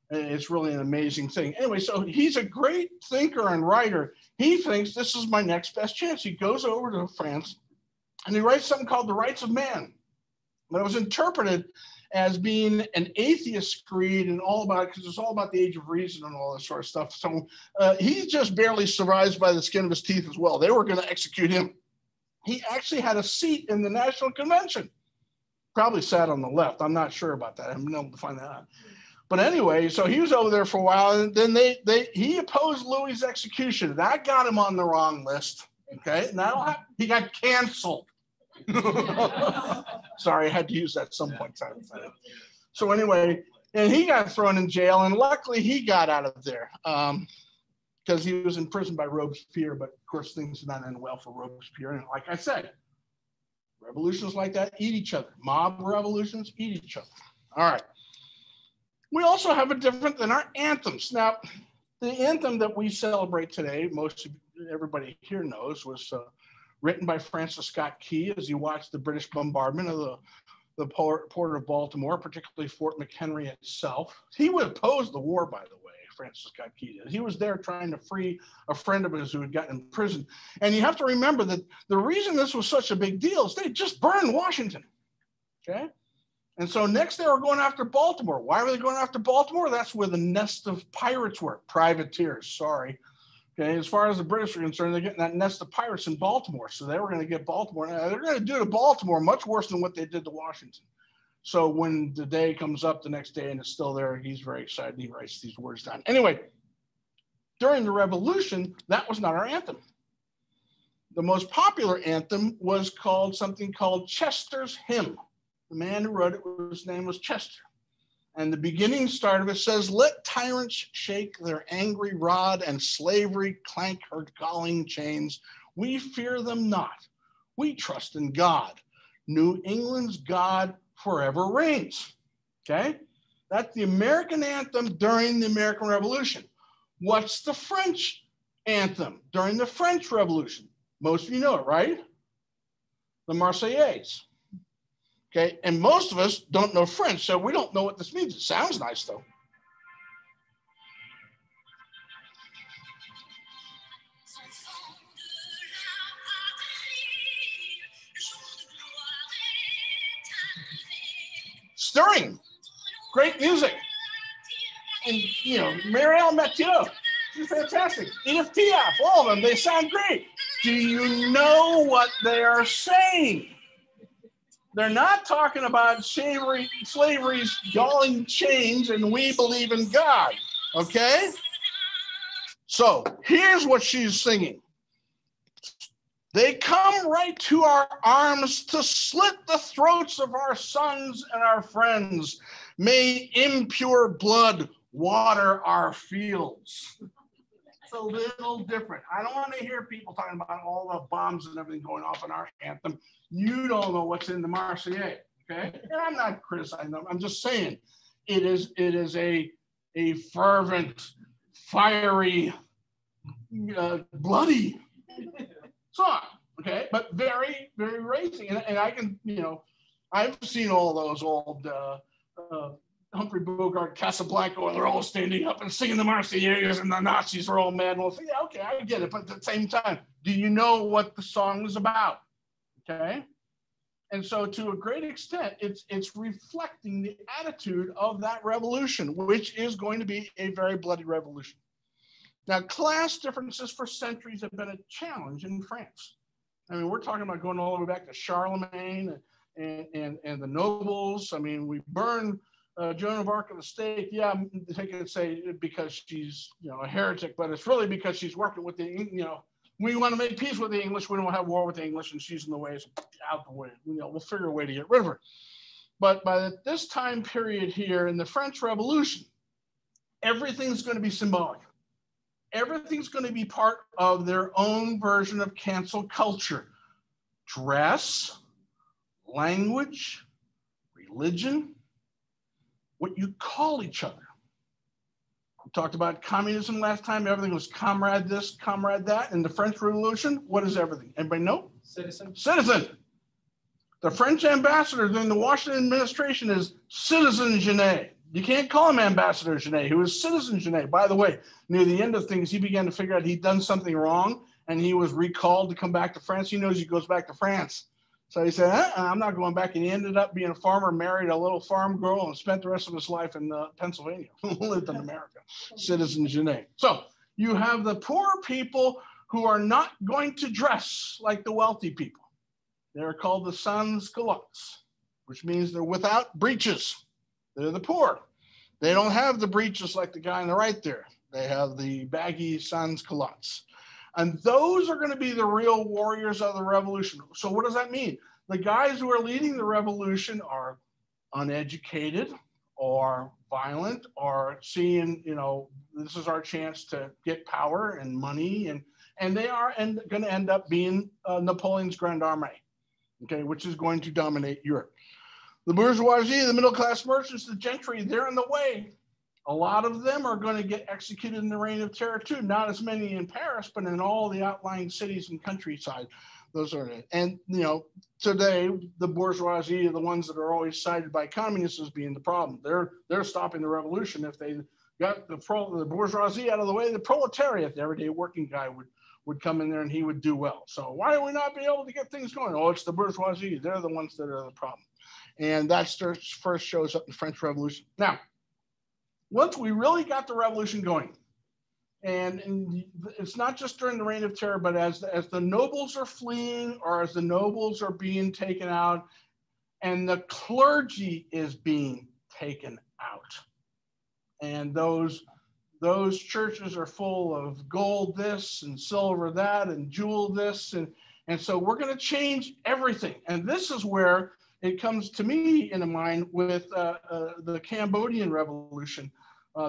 It's really an amazing thing. Anyway, so he's a great thinker and writer. He thinks this is my next best chance. He goes over to France and he writes something called The Rights of Man. But it was interpreted as being an atheist creed and all about, because it's all about the age of reason and all this sort of stuff. So he just barely survives by the skin of his teeth as well. They were going to execute him. He actually had a seat in the National Convention. Probably sat on the left. I'm not sure about that. I haven't been able to find that out. But anyway, so he was over there for a while, and then he opposed Louis's execution. That got him on the wrong list. Okay, now he got canceled. Sorry, I had to use that at some point in time. So anyway, and he got thrown in jail, and luckily he got out of there because he was imprisoned by Robespierre. But of course, things did not end well for Robespierre. And like I said, revolutions like that eat each other. Mob revolutions eat each other. All right. We also have a different than our anthems. Now, the anthem that we celebrate today, everybody here knows, was written by Francis Scott Key as he watched the British bombardment of the port of Baltimore, particularly Fort McHenry itself. He would oppose the war, by the way, Francis Scott Key did. He was there trying to free a friend of his who had gotten imprisoned. And you have to remember that the reason this was such a big deal is they just burned Washington, okay? And so next they were going after Baltimore. Why were they going after Baltimore? That's where the nest of pirates were, privateers, sorry. Okay, as far as the British are concerned, they're getting that nest of pirates in Baltimore. So they were going to get Baltimore. Now, they're going to do to Baltimore much worse than what they did to Washington. So when the day comes up the next day and it's still there, he's very excited. He writes these words down. Anyway, during the Revolution, that was not our anthem. The most popular anthem was something called Chester's Hymn. The man who wrote it, his name was Chester. And the beginning start of it says, let tyrants shake their angry rod and slavery clank her galling chains. We fear them not. We trust in God. New England's God forever reigns. Okay? That's the American anthem during the American Revolution. What's the French anthem during the French Revolution? Most of you know it, right? The Marseillaise. Okay, and most of us don't know French, so we don't know what this means. It sounds nice, though. Stirring, great music. And, you know, Marielle Mathieu, she's fantastic. Edith Piaf, all of them, they sound great. Do you know what they are saying? They're not talking about slavery's galling chains and we believe in God, okay? So here's what she's singing. They come right to our arms to slit the throats of our sons and our friends. May impure blood water our fields. It's a little different. I don't want to hear people talking about all the bombs and everything going off in our anthem. You don't know what's in the Marseillaise, okay? And I'm not criticizing them. I'm just saying it is a fervent, fiery, bloody song, okay? But very, very racy. And I can, I've seen all those old Humphrey Bogart, Casablanca, where they're all standing up and singing the Marseillaise and the Nazis are all mad. Well, yeah, okay, I get it. But at the same time, do you know what the song is about? Okay. And so to a great extent, it's reflecting the attitude of that revolution, which is going to be a very bloody revolution. Now, class differences for centuries have been a challenge in France. I mean, we're talking about going all the way back to Charlemagne and the nobles. I mean, we burn Joan of Arc at the stake. Yeah, they could say because she's a heretic, but it's really because she's working with the we want to make peace with the English. We don't have war with the English, and she's in the way. So out the way. We'll figure a way to get rid of her. But by this time period here in the French Revolution, everything's going to be symbolic. Everything's going to be part of their own version of cancel culture. Dress, language, religion, what you call each other. We talked about communism last time. Everything was comrade this, comrade that. In the French Revolution, what is everything? Anybody know? Citizen. Citizen. The French ambassador during the Washington administration is Citizen Genet. You can't call him Ambassador Genet. He was Citizen Genet. By the way, near the end of things, he began to figure out he'd done something wrong, and he was recalled to come back to France. He knows he goes back to France. So he said, I'm not going back. And he ended up being a farmer, married a little farm girl, and spent the rest of his life in Pennsylvania, lived in America, Citizen Genet. So you have the poor people who are not going to dress like the wealthy people. They're called the sans-culottes, which means they're without breeches. They're the poor. They don't have the breeches like the guy on the right there. They have the baggy sans-culottes. And those are going to be the real warriors of the revolution. So what does that mean? The guys who are leading the revolution are uneducated or violent or seeing, this is our chance to get power and money. And they are going to end up being Napoleon's Grand Army, okay, which is going to dominate Europe. The bourgeoisie, the middle-class merchants, the gentry, they're in the way. A lot of them are going to get executed in the Reign of Terror too. Not as many in Paris, but in all the outlying cities and countryside. Those are it. And today the bourgeoisie are the ones that are always cited by communists as being the problem. They're stopping the revolution. If they got the bourgeoisie out of the way, the proletariat, the everyday working guy would come in there and he would do well. So why do we not be able to get things going? Oh, it's the bourgeoisie. They're the ones that are the problem. And that first shows up in the French Revolution. Now, once we really got the revolution going, and it's not just during the Reign of Terror, but as the nobles are fleeing or as the nobles are being taken out and the clergy is being taken out, and those churches are full of gold this and silver that and jewel this, and so we're going to change everything. And this is where it comes to me in mind with the Cambodian Revolution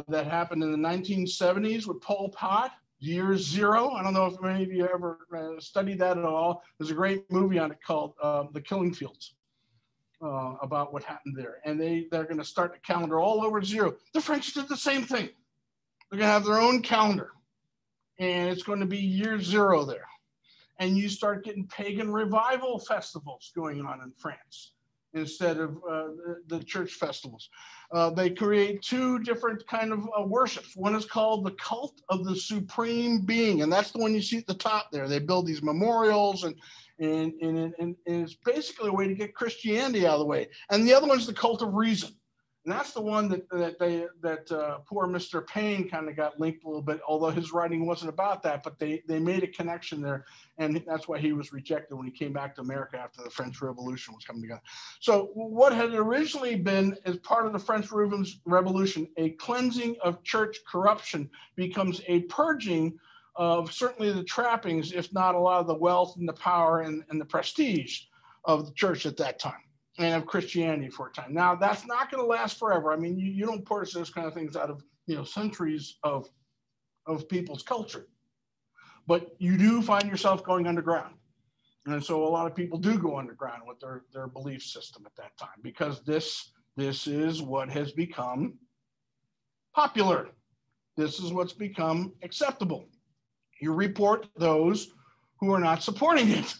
that happened in the 1970s with Pol Pot, Year Zero. I don't know if many of you ever studied that at all. There's a great movie on it called The Killing Fields about what happened there. And they're going to start the calendar all over zero. The French did the same thing. They're going to have their own calendar. And it's going to be Year Zero there. And you start getting pagan revival festivals going on in France instead of the church festivals. They create two different kind of worships. One is called the cult of the supreme being, and that's the one you see at the top there. They build these memorials, and it's basically a way to get Christianity out of the way. And the other one's the cult of reason. And that's the one that poor Mr. Paine kind of got linked a little bit, although his writing wasn't about that, but they made a connection there. And that's why he was rejected when he came back to America after the French Revolution was coming together. So what had originally been, as part of the French Revolution, a cleansing of church corruption becomes a purging of certainly the trappings, if not a lot of the wealth and the power and the prestige of the church at that time, and of Christianity for a time. Now, that's not going to last forever. I mean, you don't purge those kind of things out of centuries of of people's culture. But you do find yourself going underground. And so a lot of people do go underground with their belief system at that time, because this is what has become popular. This is what's become acceptable. You report those who are not supporting it,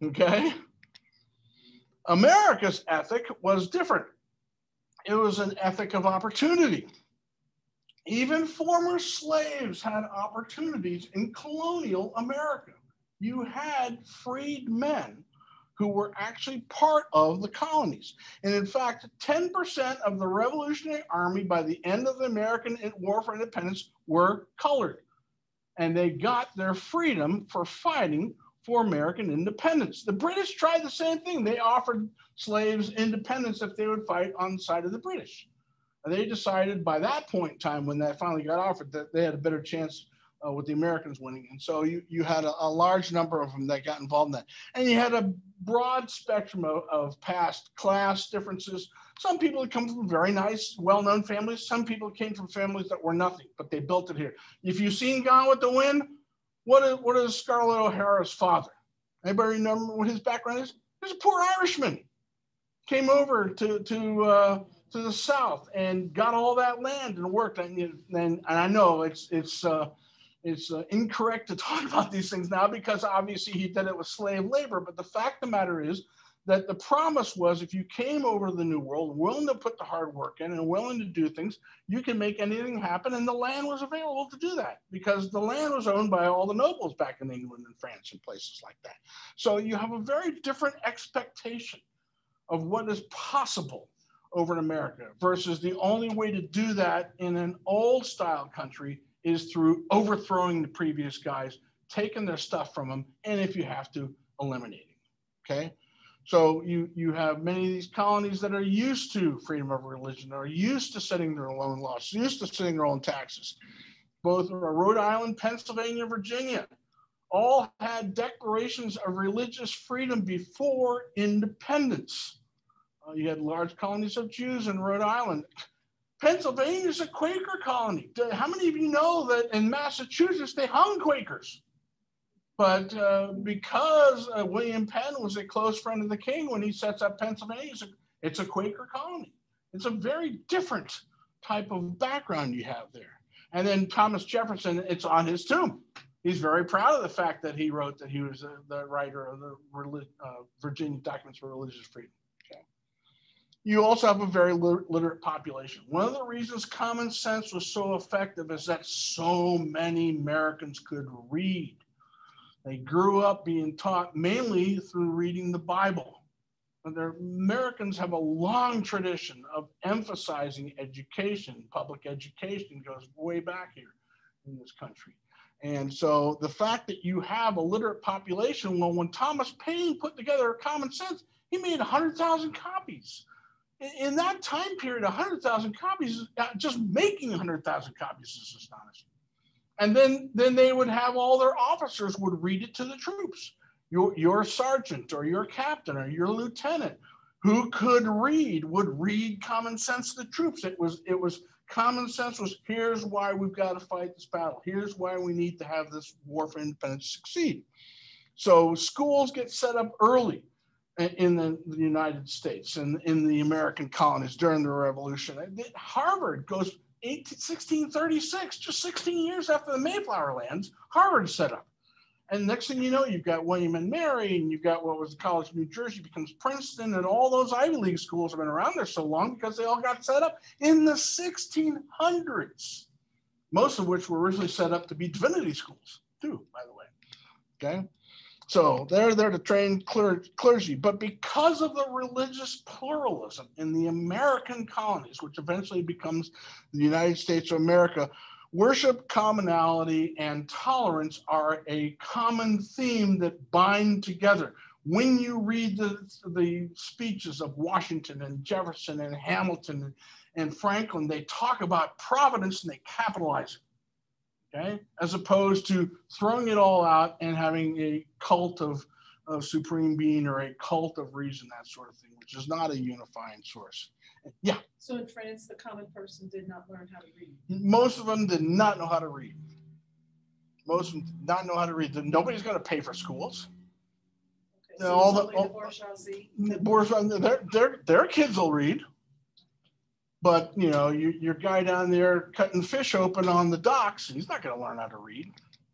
okay? America's ethic was different. It was an ethic of opportunity. Even former slaves had opportunities in colonial America. You had freed men who were actually part of the colonies. And in fact, 10% of the Revolutionary Army by the end of the American War for Independence were colored. And they got their freedom for fighting for American independence. The British tried the same thing. They offered slaves independence if they would fight on the side of the British. And they decided by that point in time, when that finally got offered, that they had a better chance with the Americans winning. And so you had a large number of them that got involved in that. And you had a broad spectrum of past class differences. Some people had come from very nice, well-known families. Some people came from families that were nothing, but they built it here. If you've seen Gone with the Wind, what is Scarlett O'Hara's father? Anybody remember what his background is? He's a poor Irishman. Came over to the South and got all that land and worked. And I know it's incorrect to talk about these things now, because obviously he did it with slave labor. But the fact of the matter is that the promise was, if you came over to the New World, willing to put the hard work in and willing to do things, you can make anything happen. And the land was available to do that, because the land was owned by all the nobles back in England and France and places like that. So you have a very different expectation of what is possible over in America, versus the only way to do that in an old style country is through overthrowing the previous guys, taking their stuff from them, and if you have to, eliminating, okay? So you have many of these colonies that are used to freedom of religion, are used to setting their own laws, used to setting their own taxes. Both Rhode Island, Pennsylvania, Virginia, all had declarations of religious freedom before independence. You had large colonies of Jews in Rhode Island. Pennsylvania is a Quaker colony. How many of you know that in Massachusetts they hung Quakers? But because William Penn was a close friend of the king, when he sets up Pennsylvania, it's a Quaker colony. It's a very different type of background you have there. And then Thomas Jefferson, it's on his tomb. He's very proud of the fact that he wrote that he was the writer of the Virginia Documents for Religious Freedom. You also have a very literate population. One of the reasons common sense was so effective is that so many Americans could read. They grew up being taught mainly through reading the Bible. And Americans have a long tradition of emphasizing education. Public education goes way back here in this country. And so the fact that you have a literate population, well, when Thomas Paine put together Common Sense, he made 100,000 copies. In that time period, 100,000 copies, just making 100,000 copies is astonishing. And then they would have all their officers would read it to the troops. Your sergeant or your captain or your lieutenant who could read would read Common Sense to the troops. It was Common Sense was, here's why we've got to fight this battle. Here's why we need to have this war for independence succeed. So schools get set up early in the United States and in the American colonies during the Revolution. Harvard goes 1636, just 16 years after the Mayflower lands, Harvard set up. And next thing you know, you've got William and Mary, and you've got what was the College of New Jersey becomes Princeton, and all those Ivy League schools have been around there so long because they all got set up in the 1600s, most of which were originally set up to be divinity schools too, by the way, okay? So they're there to train clergy, but because of the religious pluralism in the American colonies, which eventually becomes the United States of America, worship, commonality, and tolerance are a common theme that bind together. When you read the speeches of Washington and Jefferson and Hamilton and Franklin, they talk about providence and they capitalize it. Okay, as opposed to throwing it all out and having a cult of supreme being or a cult of reason, that sort of thing, which is not a unifying source. Yeah. So in France, the common person did not learn how to read. Most of them did not know how to read. Most of them did not know how to read. Nobody's going to pay for schools. Okay, so all the bourgeoisie, their kids will read. But, you know, your guy down there cutting fish open on the docks, he's not going to learn how to read.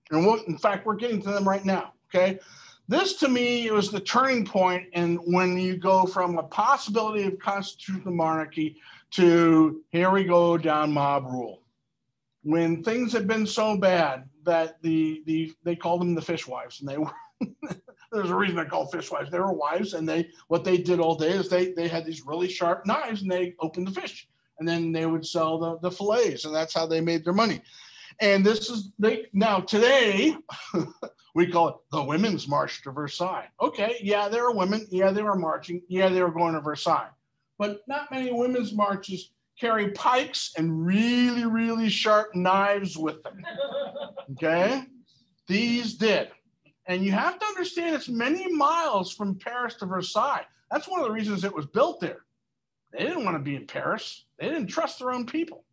And in fact, we're getting to them right now, okay? This, to me, was the turning point in when you go from a possibility of constitutional monarchy to here we go down mob rule. When things had been so bad that they called them the fishwives, and they were there's a reason they're called fishwives. They were wives, and what they did all day is they had these really sharp knives, and they opened the fish, and then they would sell the fillets, and that's how they made their money. And this is now today we call it the Women's March to Versailles. Okay, yeah, there were women, yeah, they were marching, yeah, they were going to Versailles, but not many women's marches carry pikes and really, really sharp knives with them. Okay, these did. And you have to understand it's many miles from Paris to Versailles. That's one of the reasons it was built there. They didn't want to be in Paris. They didn't trust their own people.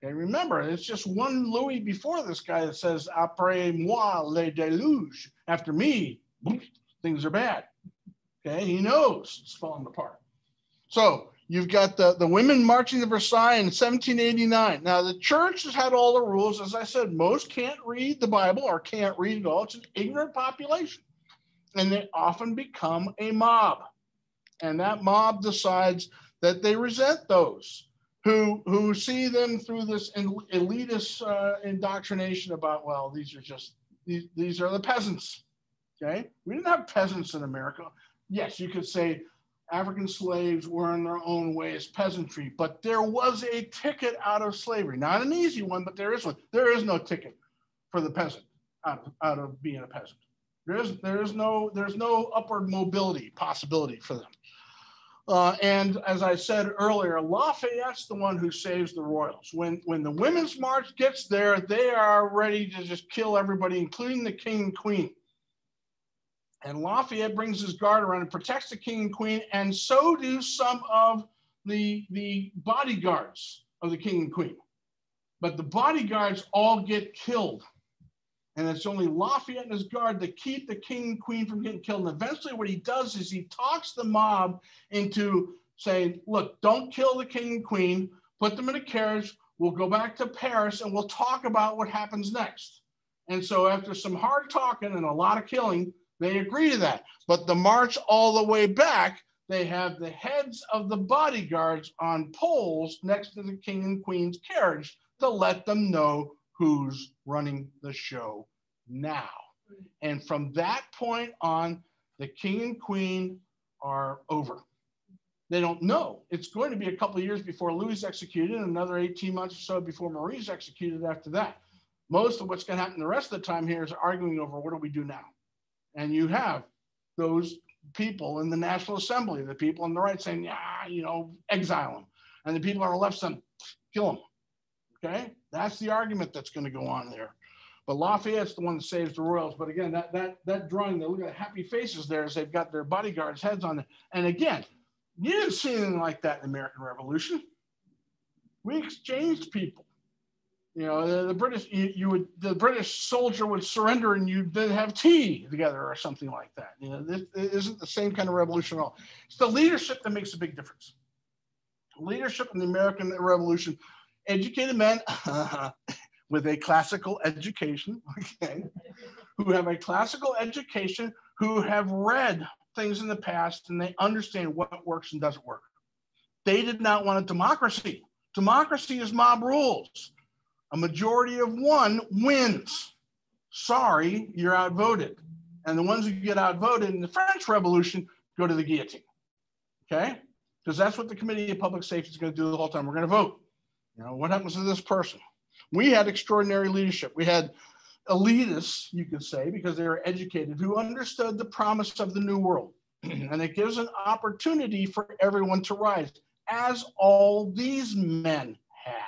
Okay, remember, it's just one Louis before this guy that says, après moi, le déluge. After me, things are bad. Okay, he knows it's falling apart. So you've got the women marching to Versailles in 1789. Now, the church has had all the rules. As I said, most can't read the Bible or can't read at all. It's an ignorant population. And they often become a mob. And that mob decides that they resent those who see them through this elitist indoctrination about, well, these are the peasants. Okay? We didn't have peasants in America. Yes, you could say African slaves were in their own way as peasantry, but there was a ticket out of slavery. Not an easy one, but there is one. There is no ticket for the peasant out of being a peasant. There's no upward mobility possibility for them. And as I said earlier, Lafayette's the one who saves the royals. When the Women's March gets there, they are ready to just kill everybody, including the king and queen. And Lafayette brings his guard around and protects the king and queen, and so do some of the bodyguards of the king and queen. But the bodyguards all get killed. And it's only Lafayette and his guard that keep the king and queen from getting killed. And eventually what he does is he talks the mob into saying, look, don't kill the king and queen, put them in a carriage, we'll go back to Paris and we'll talk about what happens next. And so after some hard talking and a lot of killing, they agree to that. But the march all the way back, they have the heads of the bodyguards on poles next to the king and queen's carriage to let them know who's running the show now. And from that point on, the king and queen are over. They don't know. It's going to be a couple of years before Louis is executed, and another 18 months or so before Marie's executed after that. Most of what's going to happen the rest of the time here is arguing over what do we do now? And you have those people in the National Assembly, the people on the right saying, yeah, you know, exile them. And the people on the left saying, kill them. Okay? That's the argument that's going to go on there. But Lafayette's the one that saves the royals. But again, that drawing, look at the happy faces there as they've got their bodyguards' heads on it. And again, you didn't see anything like that in the American Revolution. We exchanged people. You know, the British, the British soldier would surrender and you'd then have tea together or something like that. You know, this isn't the same kind of revolution at all. It's the leadership that makes a big difference. Leadership in the American Revolution, educated men with a classical education, okay, who have a classical education, who have read things in the past and they understand what works and doesn't work. They did not want a democracy. Democracy is mob rules. A majority of one wins. Sorry, you're outvoted. And the ones who get outvoted in the French Revolution go to the guillotine, okay? Because that's what the Committee of Public Safety is going to do the whole time. We're going to vote. You know, what happens to this person? We had extraordinary leadership. We had elitists, you could say, because they were educated, who understood the promise of the New World. And it gives an opportunity for everyone to rise, as all these men had.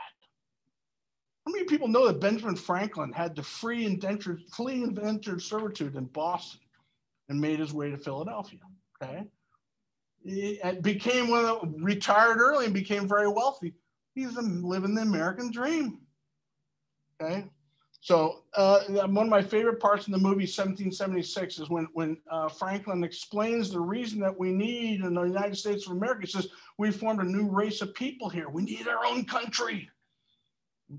How many people know that Benjamin Franklin had to flee indentured servitude in Boston and made his way to Philadelphia? Okay, he became retired early and became very wealthy. He's living the American dream. Okay, So one of my favorite parts in the movie 1776 is when Franklin explains the reason that we need in the United States of America. He says, we formed a new race of people here. We need our own country.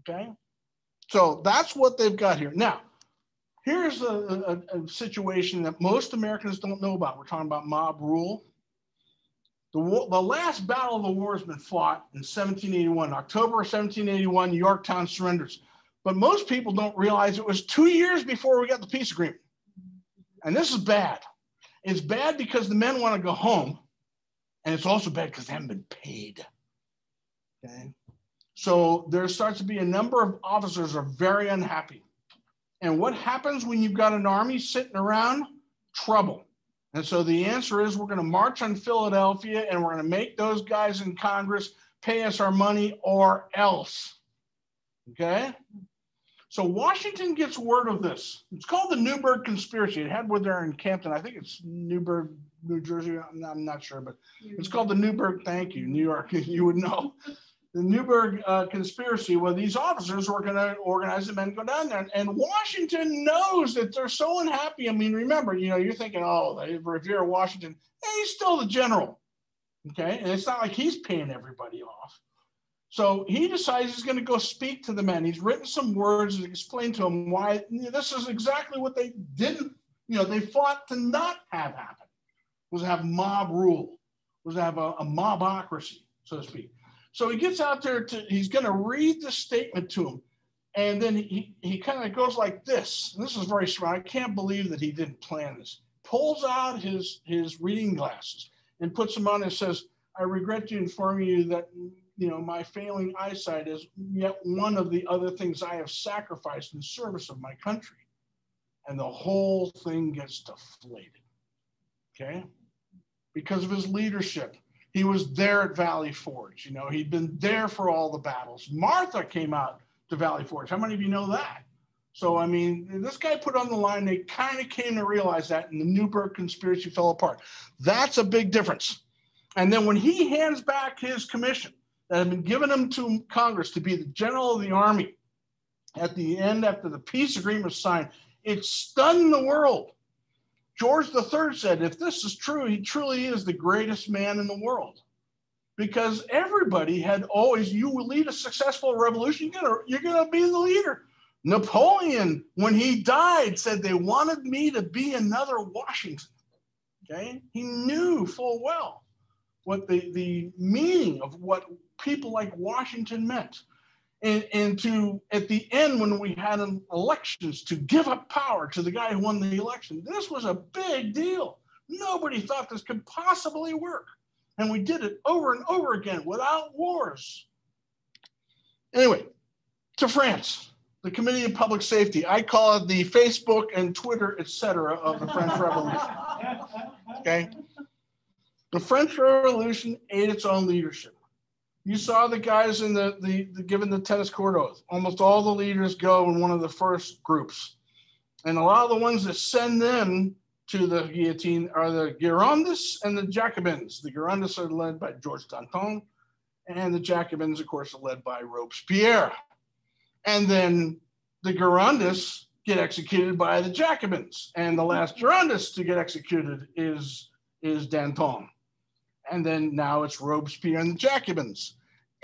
Okay. So that's what they've got here. Now, here's a situation that most Americans don't know about. We're talking about mob rule. The last battle of the war has been fought in 1781, October 1781, Yorktown surrenders. But most people don't realize it was 2 years before we got the peace agreement. And this is bad. It's bad because the men want to go home. And it's also bad because they haven't been paid. Okay. So there starts to be a number of officers are very unhappy. And what happens when you've got an army sitting around? Trouble. And so the answer is we're going to march on Philadelphia and we're going to make those guys in Congress pay us our money or else. Okay? So Washington gets word of this. It's called the Newburgh Conspiracy. It had one there in Campton. I think it's Newburgh, New Jersey. I'm not sure, but it's called the Newburgh. Thank you, New York. You would know. The Newburgh Conspiracy, where these officers were going to organize the men to go down there. And Washington knows that they're so unhappy. I mean, remember, you're thinking, oh, Revere, Washington. Hey, he's still the general. Okay. And it's not like he's paying everybody off. So he decides he's going to go speak to the men. He's written some words and explained to them why this is exactly what they didn't, they fought to not have happen, was to have mob rule, was to have a mobocracy, so to speak. So he gets out there he's going to read the statement to him. And then he kind of goes like this. And this is very smart. I can't believe that he didn't plan this. Pulls out his reading glasses and puts them on and says, I regret to inform you that my failing eyesight is yet one of the other things I have sacrificed in service of my country. And the whole thing gets deflated, okay? Because of his leadership. He was there at Valley Forge. He'd been there for all the battles. Martha came out to Valley Forge. How many of you know that? So, I mean, this guy put on the line, they kind of came to realize that, and the Newburgh Conspiracy fell apart. That's a big difference. And then when he hands back his commission, that had been given him to Congress to be the general of the army at the end after the peace agreement was signed, it stunned the world. George III said, if this is true, he truly is the greatest man in the world. Because everybody had always, you will lead a successful revolution, you're gonna be the leader. Napoleon, when he died, said they wanted me to be another Washington. Okay? He knew full well what the meaning of what people like Washington meant. And to, at the end, when we had elections, to give up power to the guy who won the election, this was a big deal. Nobody thought this could possibly work. And we did it over and over again without wars. Anyway, to France, the Committee of Public Safety. I call it the Facebook and Twitter, etc. of the French Revolution. Okay? The French Revolution ate its own leadership. You saw the guys in given the tennis court oath. Almost all the leaders go in one of the first groups. And a lot of the ones that send them to the guillotine are the Girondists and the Jacobins. The Girondists are led by Georges Danton, and the Jacobins, of course, are led by Robespierre. And then the Girondists get executed by the Jacobins. And the last Girondist to get executed is Danton. And then now it's Robespierre and the Jacobins.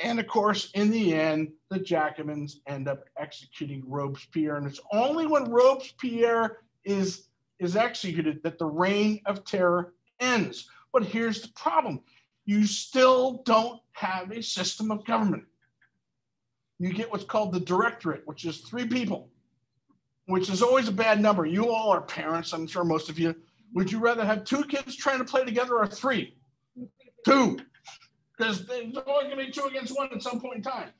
And of course, in the end, the Jacobins end up executing Robespierre. And it's only when Robespierre is executed that the reign of terror ends. But here's the problem. You still don't have a system of government. You get what's called the directorate, which is 3 people, which is always a bad number. You all are parents, I'm sure most of you. Would you rather have 2 kids trying to play together or 3? 2, because there's always going to be 2 against 1 at some point in time,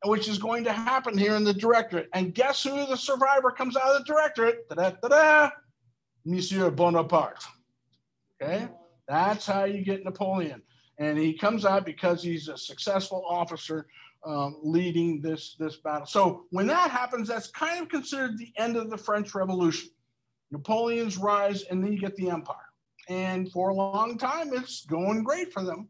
which is going to happen here in the directorate. And guess who the survivor comes out of the directorate? Da-da-da-da, Monsieur Bonaparte. Okay, that's how you get Napoleon. And he comes out because he's a successful officer leading this battle. So when that happens, that's kind of considered the end of the French Revolution. Napoleon's rise, and then you get the empire. And for a long time, it's going great for them.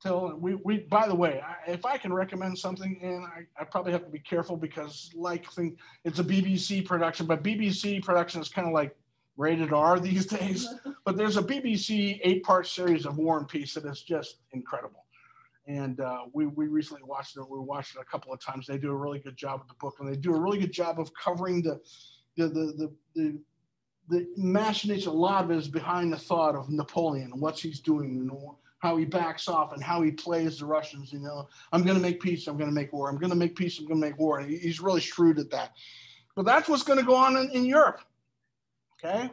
until we by the way, if I can recommend something, and I probably have to be careful because it's a BBC production, but BBC production is kind of like rated R these days. But there's a BBC 8-part series of War and Peace that is just incredible. And we recently watched it. We watched it a couple of times. They do a really good job with the book, and they do a really good job of covering the imagination. A lot of it is behind the thought of Napoleon and what he's doing, and how he backs off and how he plays the Russians. You know, I'm going to make peace, I'm going to make war. I'm going to make peace, I'm going to make war. And he's really shrewd at that. But that's what's going to go on in Europe. Okay,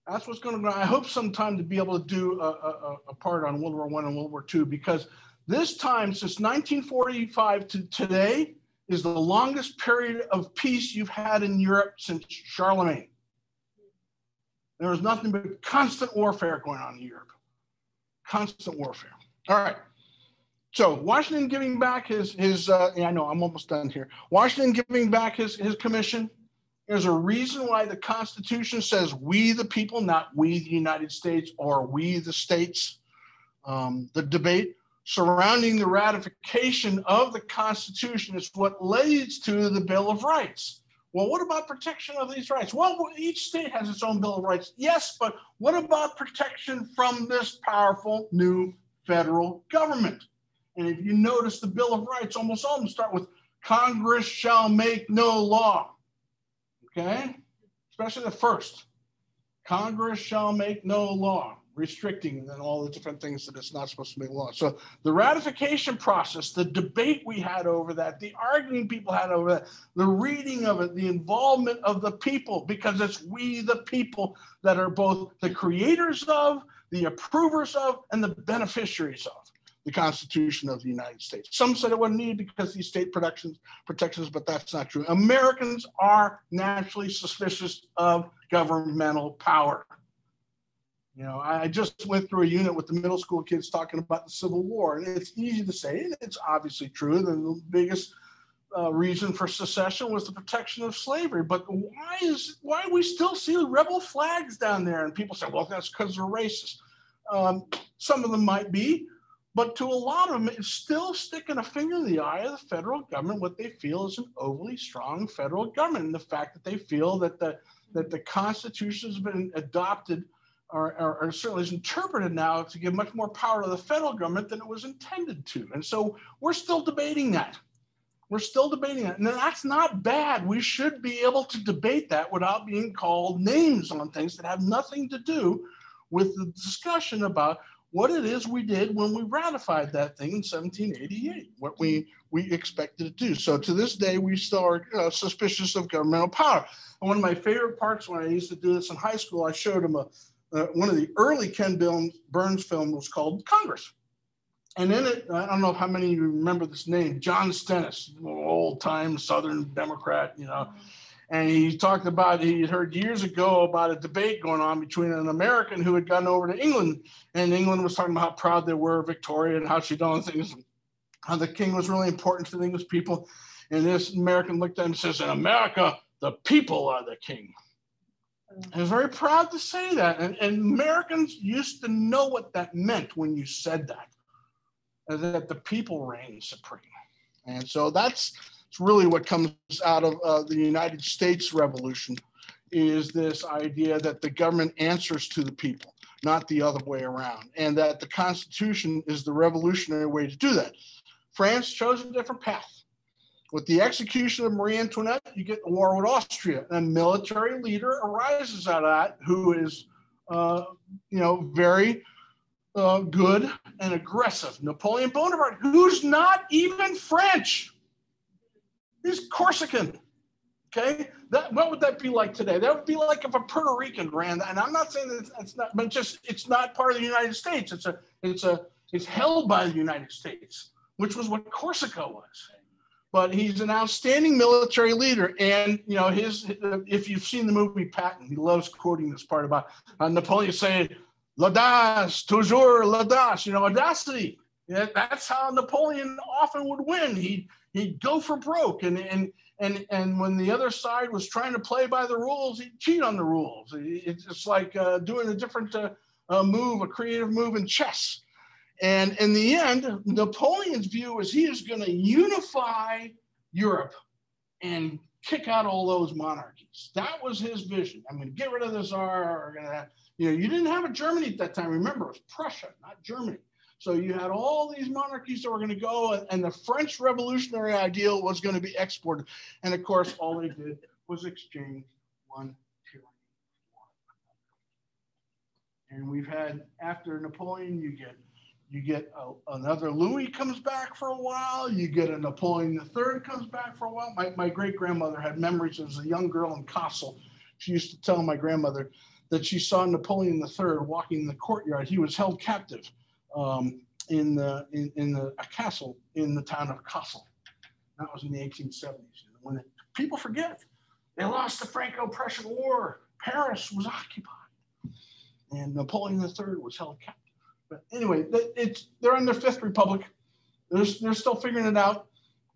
that's what's going to go on. I hope sometime to be able to do a part on World War I and World War II, because this time, since 1945 to today, is the longest period of peace you've had in Europe since Charlemagne. There was nothing but constant warfare going on in Europe. Constant warfare. All right. So Washington giving back his I know I'm almost done here. Washington giving back his commission. There's a reason why the Constitution says we the people, not we the United States or we the states. The debate surrounding the ratification of the Constitution is what leads to the Bill of Rights. Well, what about protection of these rights? Well, each state has its own Bill of Rights. Yes, but what about protection from this powerful new federal government? And if you notice the Bill of Rights, almost all of them start with Congress shall make no law. Okay? Especially the first. Congress shall make no law, restricting and then all the different things that it's not supposed to make law. So the ratification process, the debate we had over that, the arguing people had over that, the reading of it, the involvement of the people, because it's we the people that are both the creators of, the approvers of, and the beneficiaries of the Constitution of the United States. Some said it wasn't needed because of these state protections, but that's not true. Americans are naturally suspicious of governmental power. You know, I just went through a unit with the middle school kids talking about the Civil War, and it's easy to say, and it's obviously true, that the biggest reason for secession was the protection of slavery. But why we still see rebel flags down there? And people say, well, that's because they're racist. Some of them might be, but to a lot of them, it's still sticking a finger in the eye of the federal government, what they feel is an overly strong federal government, and the fact that they feel that the Constitution has been adopted or certainly is interpreted now to give much more power to the federal government than it was intended to. And so we're still debating that. We're still debating that. And that's not bad. We should be able to debate that without being called names on things that have nothing to do with the discussion about what it is we did when we ratified that thing in 1788, what we expected to do. So to this day, we still are suspicious of governmental power. And one of my favorite parts when I used to do this in high school, I showed them one of the early Ken Burns films was called Congress. And in it, I don't know how many of you remember this name, John Stennis, old-time Southern Democrat, you know. And he talked about, he heard years ago about a debate going on between an American who had gone over to England. And England was talking about how proud they were of Victoria and how she'd done things, how the king was really important to the English people. And this American looked at him and says, in America, the people are the king. I was very proud to say that. And Americans used to know what that meant when you said that the people reign supreme. And so that's really what comes out of the United States Revolution, is this idea that the government answers to the people, not the other way around, and that the Constitution is the revolutionary way to do that. France chose a different path. With the execution of Marie Antoinette, you get the war with Austria. A military leader arises out of that who is, very good and aggressive. Napoleon Bonaparte, who's not even French. He's Corsican. Okay, what would that be like today? That would be like if a Puerto Rican ran that. And I'm not saying that it's not, but just it's not part of the United States. It's held by the United States, which was what Corsica was. But he's an outstanding military leader. And, you know, if you've seen the movie Patton, he loves quoting this part about Napoleon saying, l'audace, toujours l'audace, you know, audacity. Yeah, that's how Napoleon often would win. He'd go for broke. And when the other side was trying to play by the rules, he'd cheat on the rules. It's like doing a different move, a creative move in chess. And in the end, Napoleon's view is he is going to unify Europe and kick out all those monarchies. That was his vision. I'm going to get rid of the Tsar. You didn't have a Germany at that time. Remember, it was Prussia, not Germany. So you had all these monarchies that were going to go, and the French revolutionary ideal was going to be exported. And of course, all they did was exchange one tyranny for another. And we've had, after Napoleon, you get another Louis comes back for a while. You get a Napoleon III comes back for a while. My great-grandmother had memories as a young girl in Kassel. She used to tell my grandmother that she saw Napoleon III walking in the courtyard. He was held captive in a castle in the town of Kassel. That was in the 1870s. When people forget, they lost the Franco-Prussian War. Paris was occupied, and Napoleon III was held captive. But anyway, they're in their fifth republic. They're still figuring it out.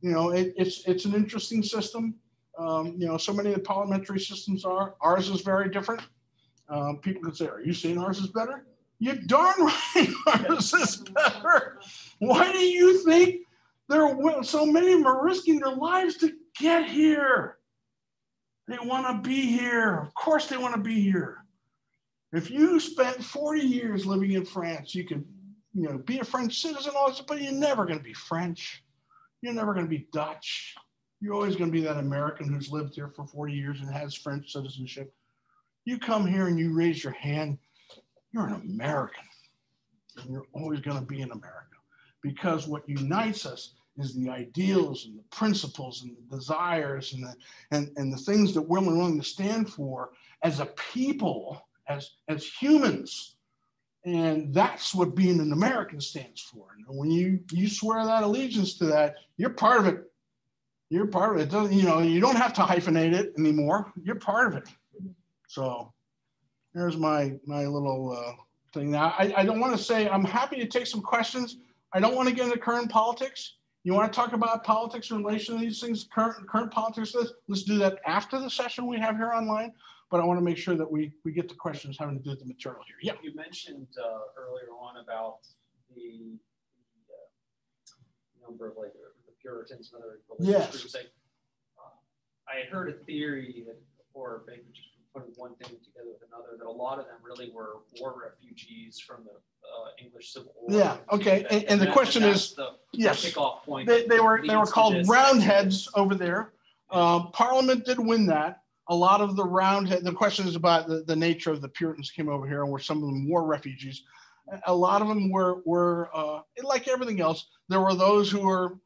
It's an interesting system. So many of the parliamentary systems are. Ours is very different. People can say, "Are you saying ours is better?" You're darn right, ours is better. Why do you think so many of them are risking their lives to get here? They want to be here. Of course, they want to be here. If you spent 40 years living in France, you could, be a French citizen, but you're never going to be French. You're never going to be Dutch. You're always going to be that American who's lived here for 40 years and has French citizenship. You come here and you raise your hand, you're an American. And you're always going to be an American, because what unites us is the ideals and the principles and the desires and the things that we're willing to stand for as a people, as humans. And that's what being an American stands for. And when you swear that allegiance to that, you're part of it. You're part of it. You don't have to hyphenate it anymore. You're part of it. So there's my little thing. Now, I don't want to say, I'm happy to take some questions. I don't want to get into current politics. You want to talk about politics in relation to these things, current politics? Let's do that after the session we have here online. But I want to make sure that we get the questions having to do with the material here. Yeah. You mentioned earlier on about the number of the Puritans and other religious groups. I had heard a theory that, or maybe just putting one thing together with another, that a lot of them really were war refugees from the English Civil War. Yeah. Okay. And the question is, yes, kickoff point. They were called Roundheads over there. Parliament did win that. A lot of the Roundhead. The question is about the nature of the Puritans came over here, and were some of them war refugees. A lot of them were like everything else. There were those who were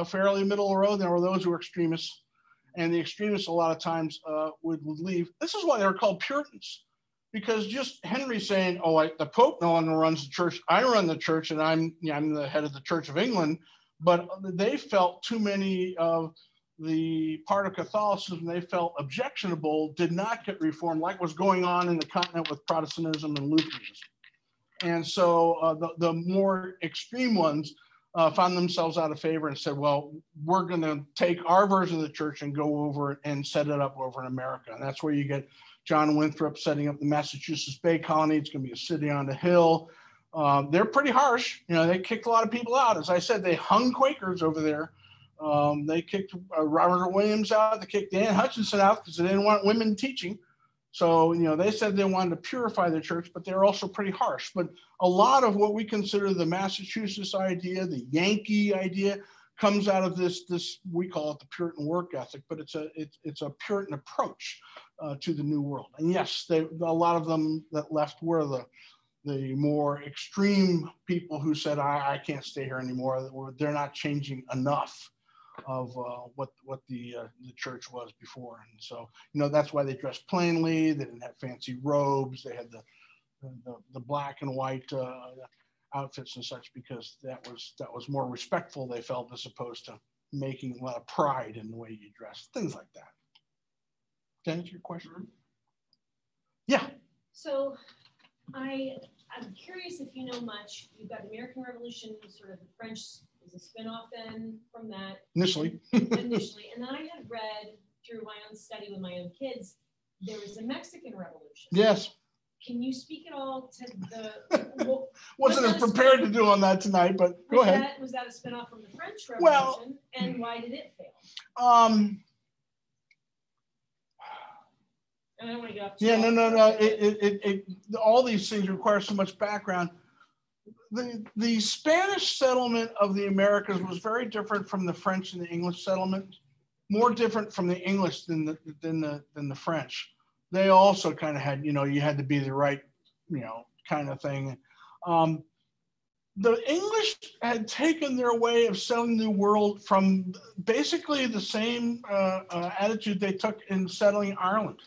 fairly middle of the road. There were those who were extremists. And the extremists a lot of times would leave. This is why they were called Puritans, because just Henry saying, "Oh, the Pope no longer runs the church. I run the church, and I'm the head of the Church of England." But they felt too many of the part of Catholicism they felt objectionable did not get reformed, like was going on in the continent with Protestantism and Lutheranism. And so the more extreme ones found themselves out of favor and said, well, we're going to take our version of the church and go over and set it up over in America. And that's where you get John Winthrop setting up the Massachusetts Bay Colony. It's going to be a city on the hill. They're pretty harsh. They kicked a lot of people out. As I said, they hung Quakers over there. They kicked Robert Williams out. They kicked Dan Hutchinson out because they didn't want women teaching. So, they said they wanted to purify the church, but they're also pretty harsh. But a lot of what we consider the Massachusetts idea, the Yankee idea, comes out of this we call it the Puritan work ethic, but it's a Puritan approach to the New World. And yes, a lot of them that left were the more extreme people who said, I can't stay here anymore. They're not changing enough of what the church was before. And so, that's why they dressed plainly. They didn't have fancy robes. They had the black and white outfits and such, because that was more respectful, they felt, as opposed to making a lot of pride in the way you dress, things like that. Does that answer your question? Yeah. So I'm curious if you know much. You've got the American Revolution, sort of the French is a spin-off then from that. Initially. And then I had read through my own study with my own kids, there was a Mexican Revolution. Yes. Can you speak at all to the? Wasn't as prepared to do on that tonight, but go ahead. Was that a spinoff from the French Revolution? Well, and why did it fail? And I don't want to get off. Yeah, no. All these things require so much background. The Spanish settlement of the Americas was very different from the French and the English settlement. More different from the English than the French. They also kind of had, you had to be the right, kind of thing. The English had taken their way of settling the New World from basically the same attitude they took in settling Ireland,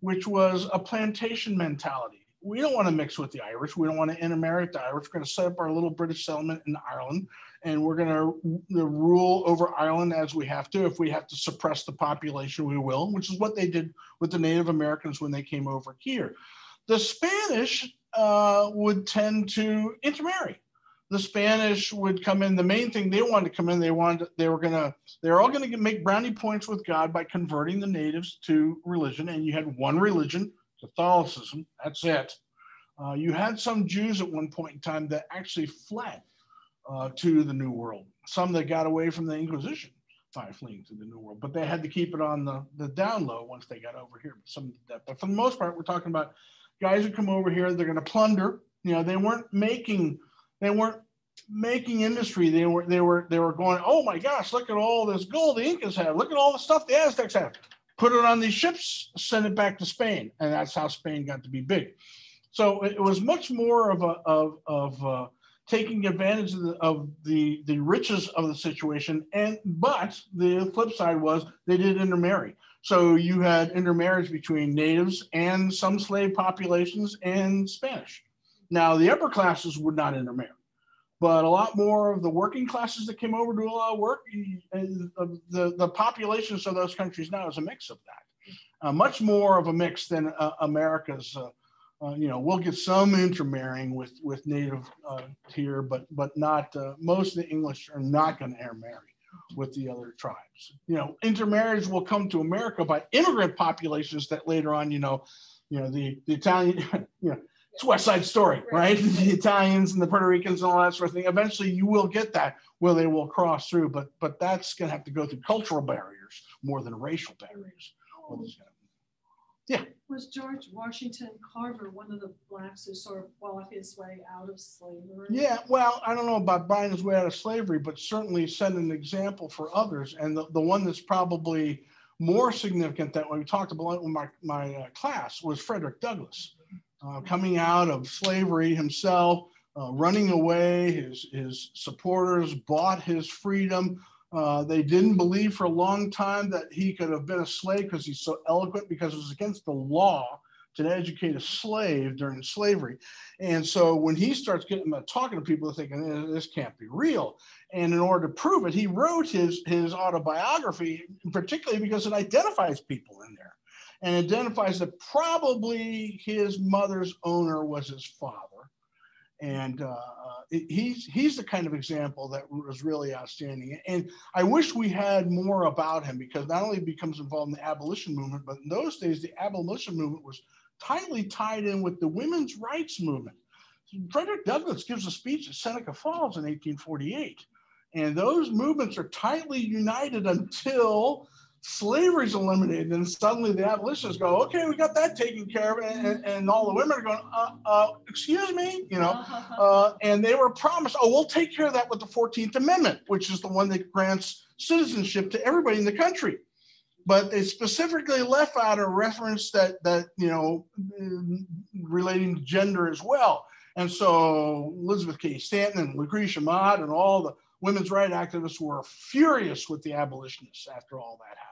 which was a plantation mentality. We don't want to mix with the Irish. We don't want to intermarry with the Irish. We're going to set up our little British settlement in Ireland, and we're going to rule over Ireland as we have to. If we have to suppress the population, we will, which is what they did with the Native Americans when they came over here. The Spanish would tend to intermarry. The Spanish would come in. The main thing they wanted to come in, they were all going to make brownie points with God by converting the natives to religion. And you had one religion, Catholicism. That's it. You had some Jews at one point in time that actually fled to the New World. Some that got away from the Inquisition by fleeing to the New World, but they had to keep it on the down low once they got over here. But for the most part, we're talking about guys who come over here. They're going to plunder. They weren't making industry. They were going, oh my gosh, look at all this gold the Incas have. Look at all the stuff the Aztecs have. Put it on these ships, send it back to Spain, and that's how Spain got to be big. So it was much more of taking advantage of the riches of the situation. But the flip side was they did intermarry. So you had intermarriage between natives and some slave populations and Spanish. Now the upper classes would not intermarry, but a lot more of the working classes that came over to do a lot of work, the populations of those countries now is a mix of that. Much more of a mix than America's. We'll get some intermarrying with native here, but not most of the English are not going to intermarry with the other tribes. Intermarriage will come to America by immigrant populations that later on, the Italian, it's West Side Story, right? The Italians and the Puerto Ricans and all that sort of thing. Eventually you will get that where they will cross through, but that's going to have to go through cultural barriers more than racial barriers. Yeah. Was George Washington Carver one of the blacks who sort of bought his way out of slavery? Yeah, well, I don't know about buying his way out of slavery, but certainly set an example for others. And the one that's probably more significant that we talked about in my class was Frederick Douglass. Coming out of slavery himself, running away, his supporters bought his freedom. They didn't believe for a long time that he could have been a slave because he's so eloquent, because it was against the law to educate a slave during slavery. And so when he starts talking to people, they're thinking, this can't be real. And in order to prove it, he wrote his autobiography, particularly because it identifies people in there. And identifies that probably his mother's owner was his father. And he's the kind of example that was really outstanding. And I wish we had more about him, because not only becomes involved in the abolition movement, but in those days, the abolition movement was tightly tied in with the women's rights movement. Frederick Douglass gives a speech at Seneca Falls in 1848. And those movements are tightly united until slavery's eliminated, and suddenly the abolitionists go, okay, we got that taken care of, and all the women are going, excuse me, and they were promised, we'll take care of that with the 14th Amendment, which is the one that grants citizenship to everybody in the country. But they specifically left out a reference that relating to gender as well. And so Elizabeth Cady Stanton and Lucretia Mott and all the women's rights activists were furious with the abolitionists after all that happened.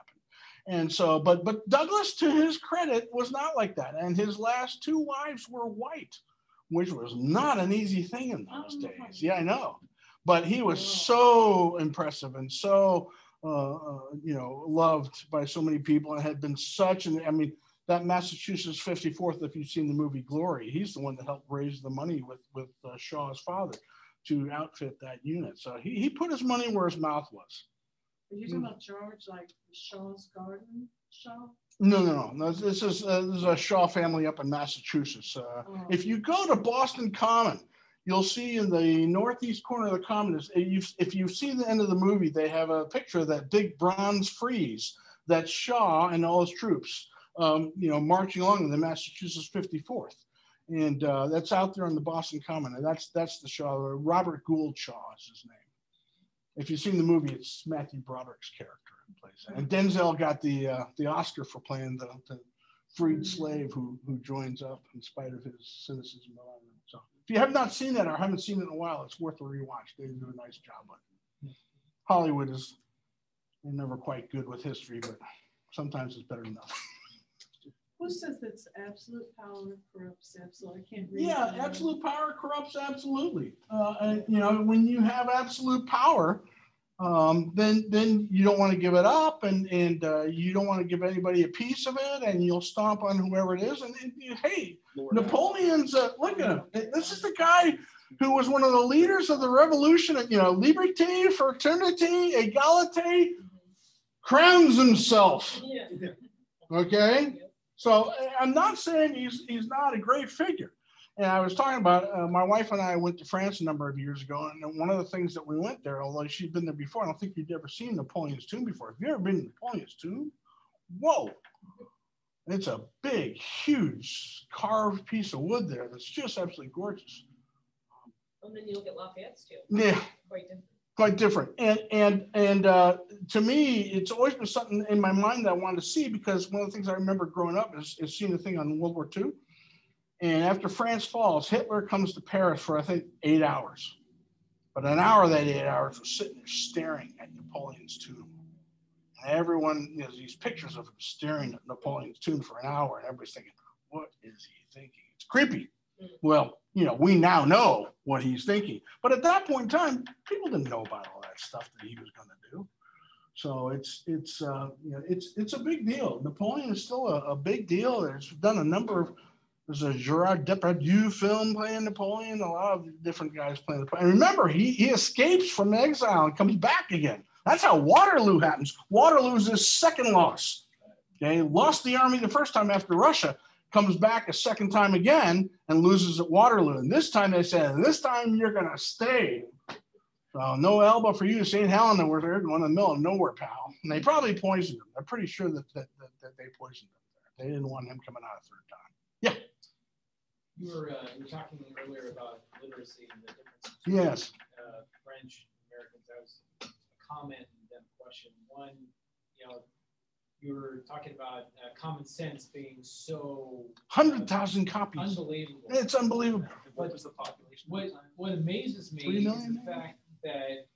And so, but Douglass, to his credit, was not like that. And his last two wives were white, which was not an easy thing in those days. Yeah, I know. But he was so impressive and so, loved by so many people, and had been such an, that Massachusetts 54th, if you've seen the movie Glory, he's the one that helped raise the money with Shaw's father to outfit that unit. So he put his money where his mouth was. Are you talking about George, like Shaw's Garden Shaw? No. This is a Shaw family up in Massachusetts. If you go to Boston Common, you'll see in the northeast corner of the Common, if you see the end of the movie, they have a picture of that big bronze frieze that's Shaw and all his troops, marching along in the Massachusetts 54th. And that's out there on the Boston Common. And that's the Shaw. Robert Gould Shaw is his name. If you've seen the movie, it's Matthew Broderick's character who plays that. And Denzel got the Oscar for playing the freed slave who joins up in spite of his cynicism. So if you have not seen that or haven't seen it in a while, it's worth a rewatch. They do a nice job on it. Hollywood is never quite good with history, but sometimes it's better than nothing. Who says that absolute power corrupts absolute? I can't read. Yeah, absolute power corrupts absolutely. When you have absolute power, then you don't want to give it up, and you don't want to give anybody a piece of it, and you'll stomp on whoever it is. And hey, Napoleon's look at him. This is the guy who was one of the leaders of the revolution. Liberté, fraternité, égalité, crowns himself. Yeah. Okay. So I'm not saying he's not a great figure. And I was talking about, my wife and I went to France a number of years ago. And one of the things that we went there, although she'd been there before, I don't think you'd ever seen Napoleon's tomb before. Have you ever been to Napoleon's tomb? Whoa. It's a big, huge carved piece of wood there that's just absolutely gorgeous. And then you look at Lafayette's too. Yeah. Quite different. And to me, it's always been something in my mind that I wanted to see, because one of the things I remember growing up is seeing the thing on World War II. And after France falls, Hitler comes to Paris for, I think, 8 hours. But an hour of that 8 hours was sitting there staring at Napoleon's tomb. And everyone, these pictures of him staring at Napoleon's tomb for an hour, and everybody's thinking, what is he thinking? It's creepy. Well, we now know what he's thinking. But at that point in time, people didn't know about all that stuff that he was going to do. So it's a big deal. Napoleon is still a big deal. There's a Gerard Depardieu film playing Napoleon. A lot of different guys playing Napoleon. And remember, he escapes from exile and comes back again. That's how Waterloo happens. Waterloo's his second loss. Okay, lost the army the first time after Russia. Comes back a second time again and loses at Waterloo. And this time they said, this time you're going to stay. So no Elba for you, St. Helena, where they're going in the middle of nowhere, pal. And they probably poisoned him. I'm pretty sure that they poisoned him there. They didn't want him coming out a third time. Yeah. You were talking earlier about literacy and the difference between French and Americans. That was a comment and then a question. One, you were talking about common sense being so 100,000 copies. Unbelievable. It's unbelievable. What was the population? What amazes me is the fact that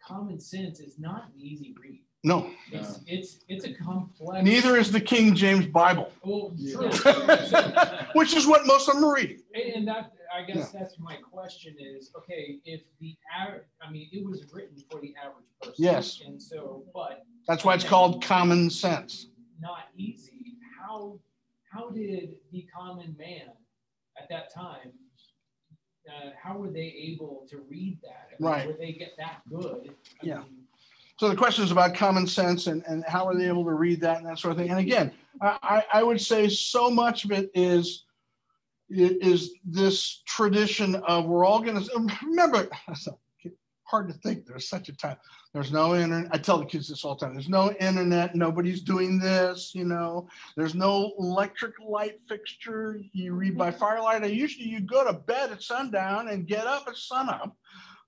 common sense is not an easy read. No. It's a complex. Neither is the King James Bible. Well, true. Which is what most of them are reading. And that, I guess that's my question is, okay, if the average, it was written for the average person. Yes. And so, but that's why it's called common sense. Not easy. How did the common man at that time, how were they able to read that? Right. Would they get that good? So the question is about common sense and how are they able to read that and that sort of thing. And again, I would say so much of it is this tradition of we're all going to remember. Hard to think there's such a time. There's no internet. I tell the kids this all the time. There's no internet. Nobody's doing this. There's no electric light fixture. You read by firelight. Usually you go to bed at sundown and get up at sunup.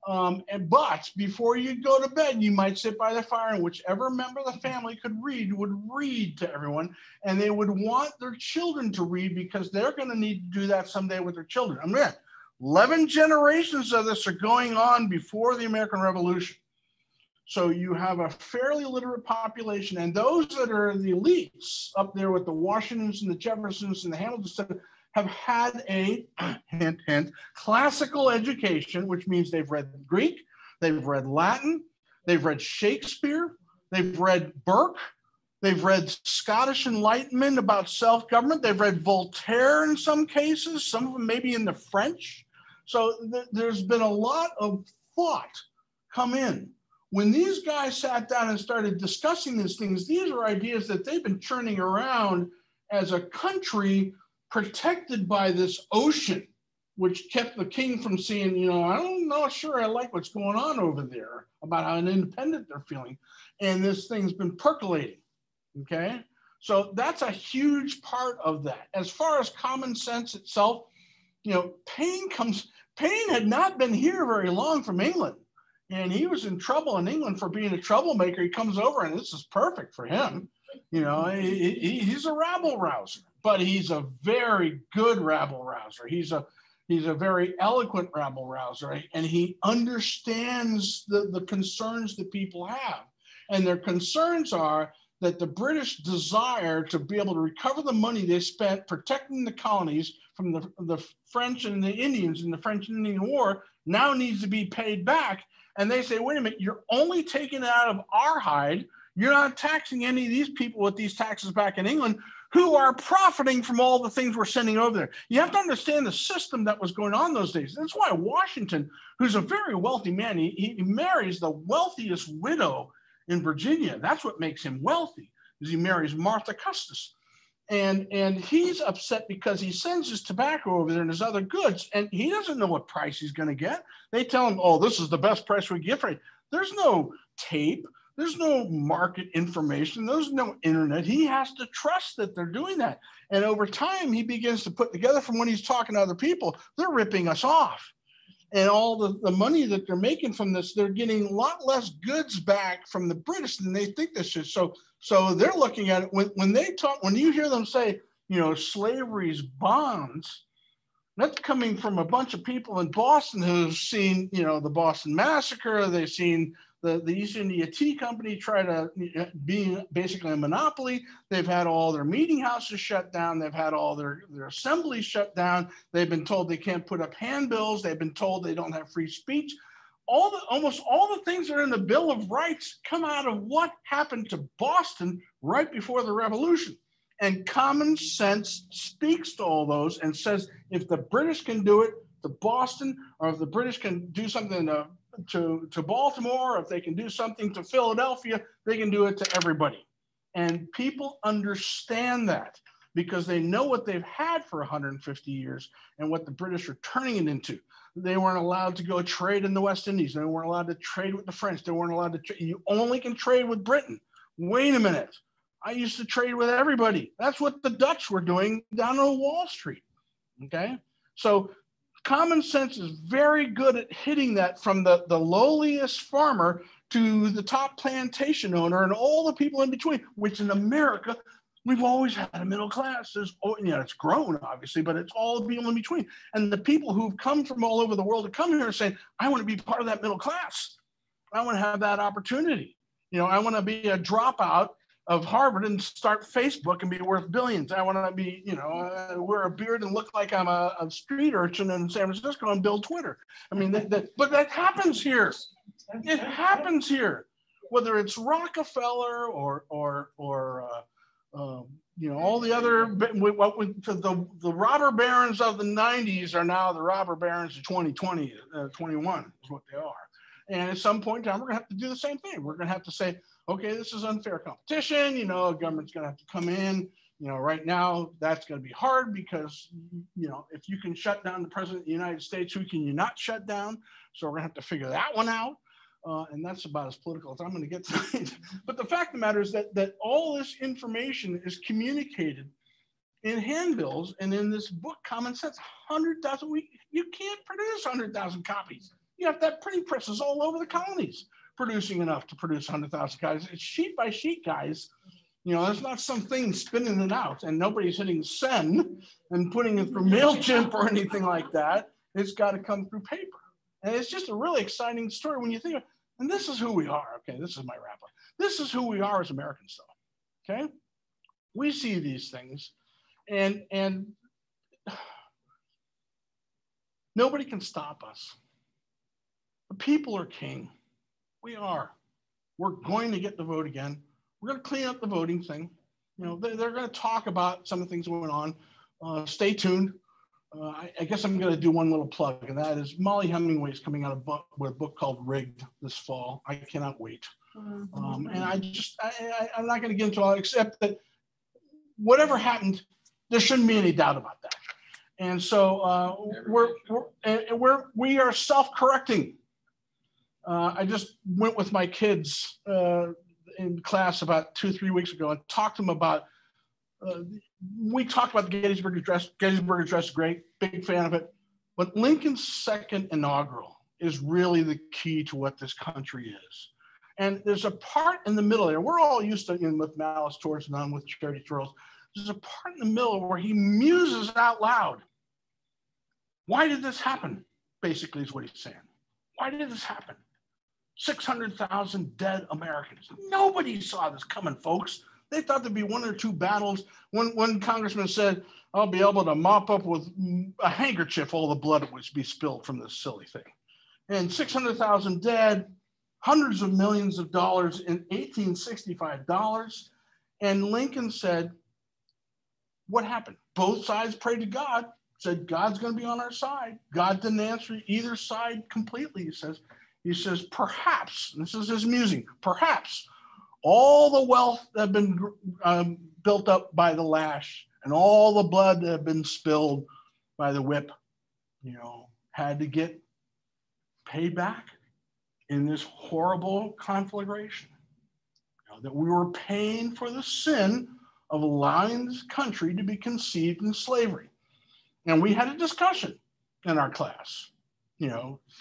But before you go to bed, you might sit by the fire, and whichever member of the family could read would read to everyone, and they would want their children to read because they're going to need to do that someday with their children. 11 generations of this are going on before the American Revolution. So you have a fairly literate population, and those that are the elites up there with the Washingtons and the Jeffersons and the Hamiltons have had a hint, classical education, which means they've read Greek, they've read Latin, they've read Shakespeare, they've read Burke, they've read Scottish Enlightenment about self-government, they've read Voltaire in some cases, some of them maybe in the French. So there's been a lot of thought come in when these guys sat down and started discussing these things, these are ideas that they've been churning around as a country protected by this ocean, which kept the king from seeing, you know, I'm not sure I like what's going on over there, about how independent they're feeling. And this thing's been percolating, okay? So that's a huge part of that. As far as common sense itself, you know, Paine had not been here very long from England, and he was in trouble in England for being a troublemaker. He comes over and this is perfect for him. You know, he's a rabble rouser, but he's a very good rabble rouser. He's a very eloquent rabble rouser, and he understands the concerns that people have. And their concerns are that the British desire to be able to recover the money they spent protecting the colonies from the French and the Indians in the French and Indian War now needs to be paid back. And they say, wait a minute, you're only taking it out of our hide. You're not taxing any of these people with these taxes back in England who are profiting from all the things we're sending over there. You have to understand the system that was going on those days. That's why Washington, who's a very wealthy man, he marries the wealthiest widow in Virginia. That's what makes him wealthy, is he marries Martha Custis. And he's upset because he sends his tobacco over there and his other goods, and he doesn't know what price he's going to get. They tell him, oh, this is the best price we get for it. There's no tape. There's no market information. There's no internet. He has to trust that they're doing that. And over time, he begins to put together from when he's talking to other people, they're ripping us off. And all the money that they're making from this, they're getting a lot less goods back from the British than they think they should. So they're looking at it when you hear them say, you know, slavery's bonds, that's coming from a bunch of people in Boston who've seen, you know, the Boston Massacre. They've seen the East India Tea Company try to be basically a monopoly. They've had all their meeting houses shut down. They've had all their assemblies shut down. They've been told they can't put up handbills. They've been told they don't have free speech. Almost all the things that are in the Bill of Rights come out of what happened to Boston right before the Revolution. And common sense speaks to all those and says, if the British can do it to Boston, or if the British can do something to Baltimore, or if they can do something to Philadelphia, they can do it to everybody. And people understand that because they know what they've had for 150 years and what the British are turning it into. They weren't allowed to go trade in the West Indies. They weren't allowed to trade with the French. They weren't allowed to trade. You only can trade with Britain. Wait a minute. I used to trade with everybody. That's what the Dutch were doing down on Wall Street, okay? So common sense is very good at hitting that from the lowliest farmer to the top plantation owner and all the people in between, which in America, we've always had a middle class. It's grown, obviously, but it's all the people in between. And the people who've come from all over the world to come here and saying, I want to be part of that middle class. I want to have that opportunity. You know, I want to be a dropout of Harvard and start Facebook and be worth billions. I want to be, you know, wear a beard and look like I'm a street urchin in San Francisco and build Twitter. I mean, but that happens here. It happens here, whether it's Rockefeller or you know, all the other, the robber barons of the 90s are now the robber barons of 2020, 21 is what they are. And at some point in time, we're gonna have to do the same thing. We're gonna have to say, okay, this is unfair competition. You know, government's gonna have to come in. You know, right now that's gonna be hard because, you know, if you can shut down the president of the United States, who can you not shut down? So we're gonna have to figure that one out. And that's about as political as I'm gonna get tonight. But the fact of the matter is that all this information is communicated in handbills and in this book, Common Sense, 100,000, you can't produce 100,000 copies. You have to have printing presses all over the colonies producing enough to produce 100,000 copies. It's sheet by sheet, guys. You know, there's not some thing spinning it out and nobody's hitting send and putting it through MailChimp or anything like that. It's got to come through paper. And it's just a really exciting story when you think of it. And this is who we are. Okay, this is my wrap up. This is who we are as Americans, though. Okay, we see these things, and nobody can stop us. The people are king. We are. We're going to get the vote again. We're going to clean up the voting thing. You know, they're going to talk about some of the things going on. Stay tuned. I guess I'm going to do one little plug, and that is Molly Hemingway is coming out with a book called Rigged this fall. I cannot wait. And I'm not going to get into all, except that whatever happened, there shouldn't be any doubt about that. And so we are self-correcting. I just went with my kids in class about 2-3 weeks ago and talked to them about. We talked about the Gettysburg Address. Gettysburg Address is great, big fan of it. But Lincoln's second inaugural is really the key to what this country is. And there's a part in the middle there. We're all used to, with malice towards none, with charity twirls. There's a part in the middle where he muses out loud. Why did this happen? Basically is what he's saying. Why did this happen? 600,000 dead Americans. Nobody saw this coming, folks. They thought there'd be 1 or 2 battles. One congressman said, I'll be able to mop up with a handkerchief all the blood that would be spilled from this silly thing. And 600,000 dead, hundreds of millions of dollars in 1865 dollars. And Lincoln said, what happened? Both sides prayed to God, said, God's going to be on our side. God didn't answer either side completely, he says, perhaps, and this is his musing, perhaps all the wealth that had been built up by the lash and all the blood that had been spilled by the whip, had to get paid back in this horrible conflagration. That we were paying for the sin of allowing this country to be conceived in slavery. And we had a discussion in our class.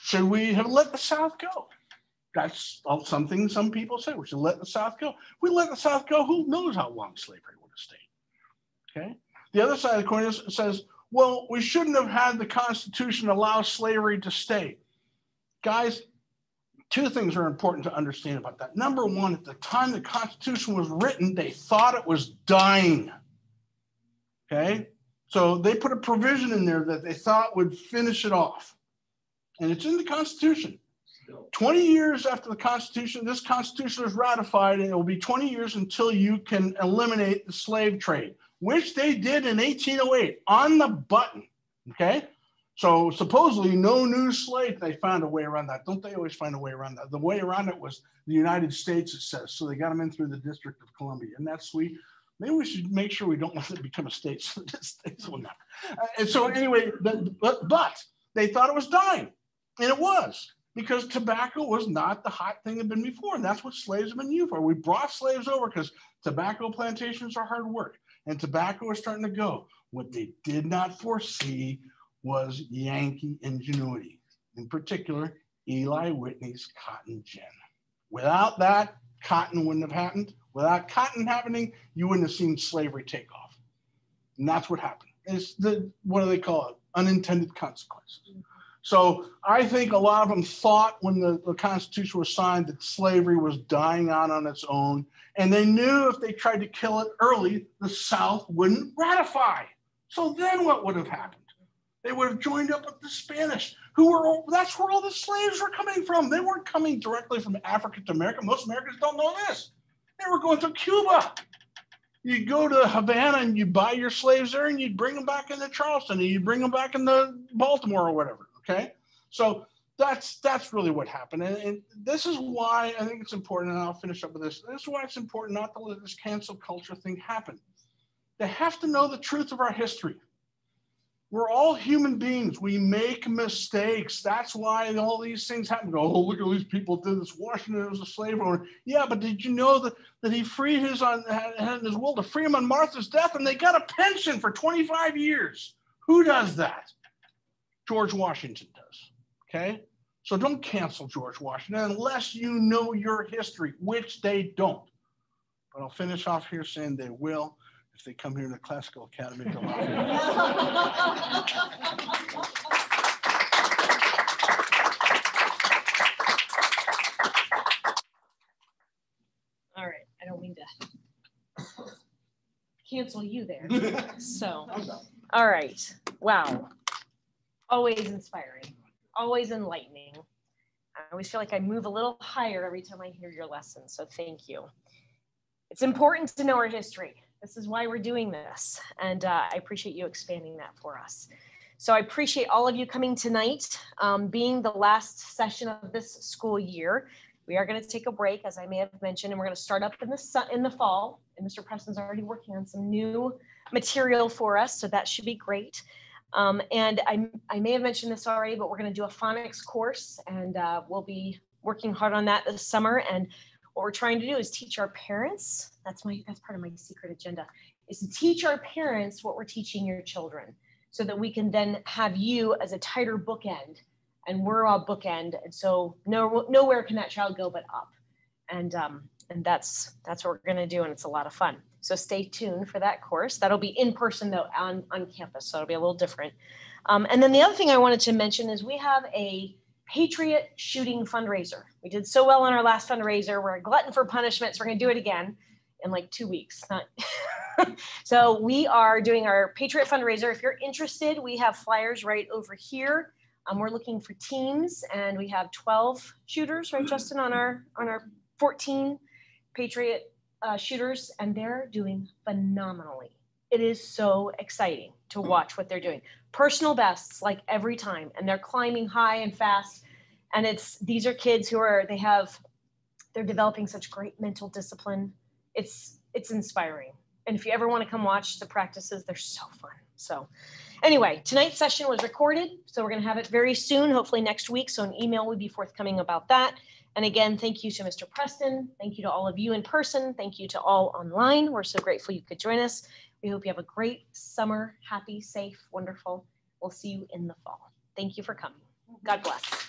Should we have let the South go? That's something some people say. We should let the South go. If we let the South go, who knows how long slavery would have stayed? Okay. The other side of the coin says, well, we shouldn't have had the Constitution allow slavery to stay. Guys, 2 things are important to understand about that. Number one, at the time the Constitution was written, they thought it was dying. Okay. So they put a provision in there that they thought would finish it off. And it's in the Constitution. 20 years after the Constitution, this Constitution was ratified, and it will be 20 years until you can eliminate the slave trade, which they did in 1808 on the button. Okay. So supposedly no new slave, they found a way around that. Don't they always find a way around that? The way around it was the United States, it says. So they got them in through the District of Columbia. Isn't that sweet? Maybe we should make sure we don't let it become a state. So states will not. And so anyway, but they thought it was dying. And it was, because tobacco was not the hot thing it had been before. And that's what slaves have been used for. We brought slaves over because tobacco plantations are hard work. And tobacco was starting to go. What they did not foresee was Yankee ingenuity. In particular, Eli Whitney's cotton gin. Without that, cotton wouldn't have happened. Without cotton happening, you wouldn't have seen slavery take off. And that's what happened. It's what do they call it? Unintended consequences. So I think a lot of them thought when the Constitution was signed that slavery was dying out on its own. And they knew if they tried to kill it early, the South wouldn't ratify. So then what would have happened? They would have joined up with the Spanish, that's where all the slaves were coming from. They weren't coming directly from Africa to America. Most Americans don't know this. They were going through Cuba. You'd go to Havana and you buy your slaves there and you'd bring them back into Charleston and you'd bring them back into Baltimore or whatever. Okay, so that's really what happened, and this is why I think it's important, and I'll finish up with this. This is why it's important not to let this cancel culture thing happen. They have to know the truth of our history. We're all human beings. We make mistakes. That's why all these things happen. Go, oh, look at these people did this. Washington was a slave owner. Yeah, but did you know that he freed had in his will to free him on Martha's death, and they got a pension for 25 years? Who does that? George Washington does, okay? So don't cancel George Washington unless you know your history, which they don't. But I'll finish off here saying they will if they come here to the Classical Academy to Lafayette. All right, I don't mean to cancel you there. So, all right, wow. Always inspiring, always enlightening. I always feel like I move a little higher every time I hear your lesson, so thank you. It's important to know our history. This is why we're doing this, and I appreciate you expanding that for us. So I appreciate all of you coming tonight. Being the last session of this school year, we are going to take a break, as I may have mentioned, and we're going to start up in the fall. And Mr. Preston's already working on some new material for us, so that should be great. And I may have mentioned this already, but we're going to do a phonics course, and we'll be working hard on that this summer. And what we're trying to do is teach our parents. That's part of my secret agenda, is to teach our parents what we're teaching your children, so that we can then have you as a tighter bookend, and we're a bookend. And so nowhere can that child go but up. And that's what we're going to do. And it's a lot of fun. So stay tuned for that course. That'll be in person though, on campus. So it'll be a little different. And then the other thing I wanted to mention is we have a Patriot shooting fundraiser. We did so well on our last fundraiser. We're a glutton for punishment. So we're going to do it again in like 2 weeks. So we are doing our Patriot fundraiser. If you're interested, we have flyers right over here. We're looking for teams, and we have 12 shooters, right, Justin, on our 14 Patriot shooters, and they're doing phenomenally. It is so exciting to watch what they're doing. Personal bests like every time, and they're climbing high and fast. And these are kids who they're developing such great mental discipline. It's inspiring. And if you ever want to come watch the practices, they're so fun. So anyway, tonight's session was recorded, so we're going to have it very soon, hopefully next week. So an email will be forthcoming about that. And again, thank you to Mr. Preston. Thank you to all of you in person. Thank you to all online. We're so grateful you could join us. We hope you have a great summer, happy, safe, wonderful. We'll see you in the fall. Thank you for coming. God bless.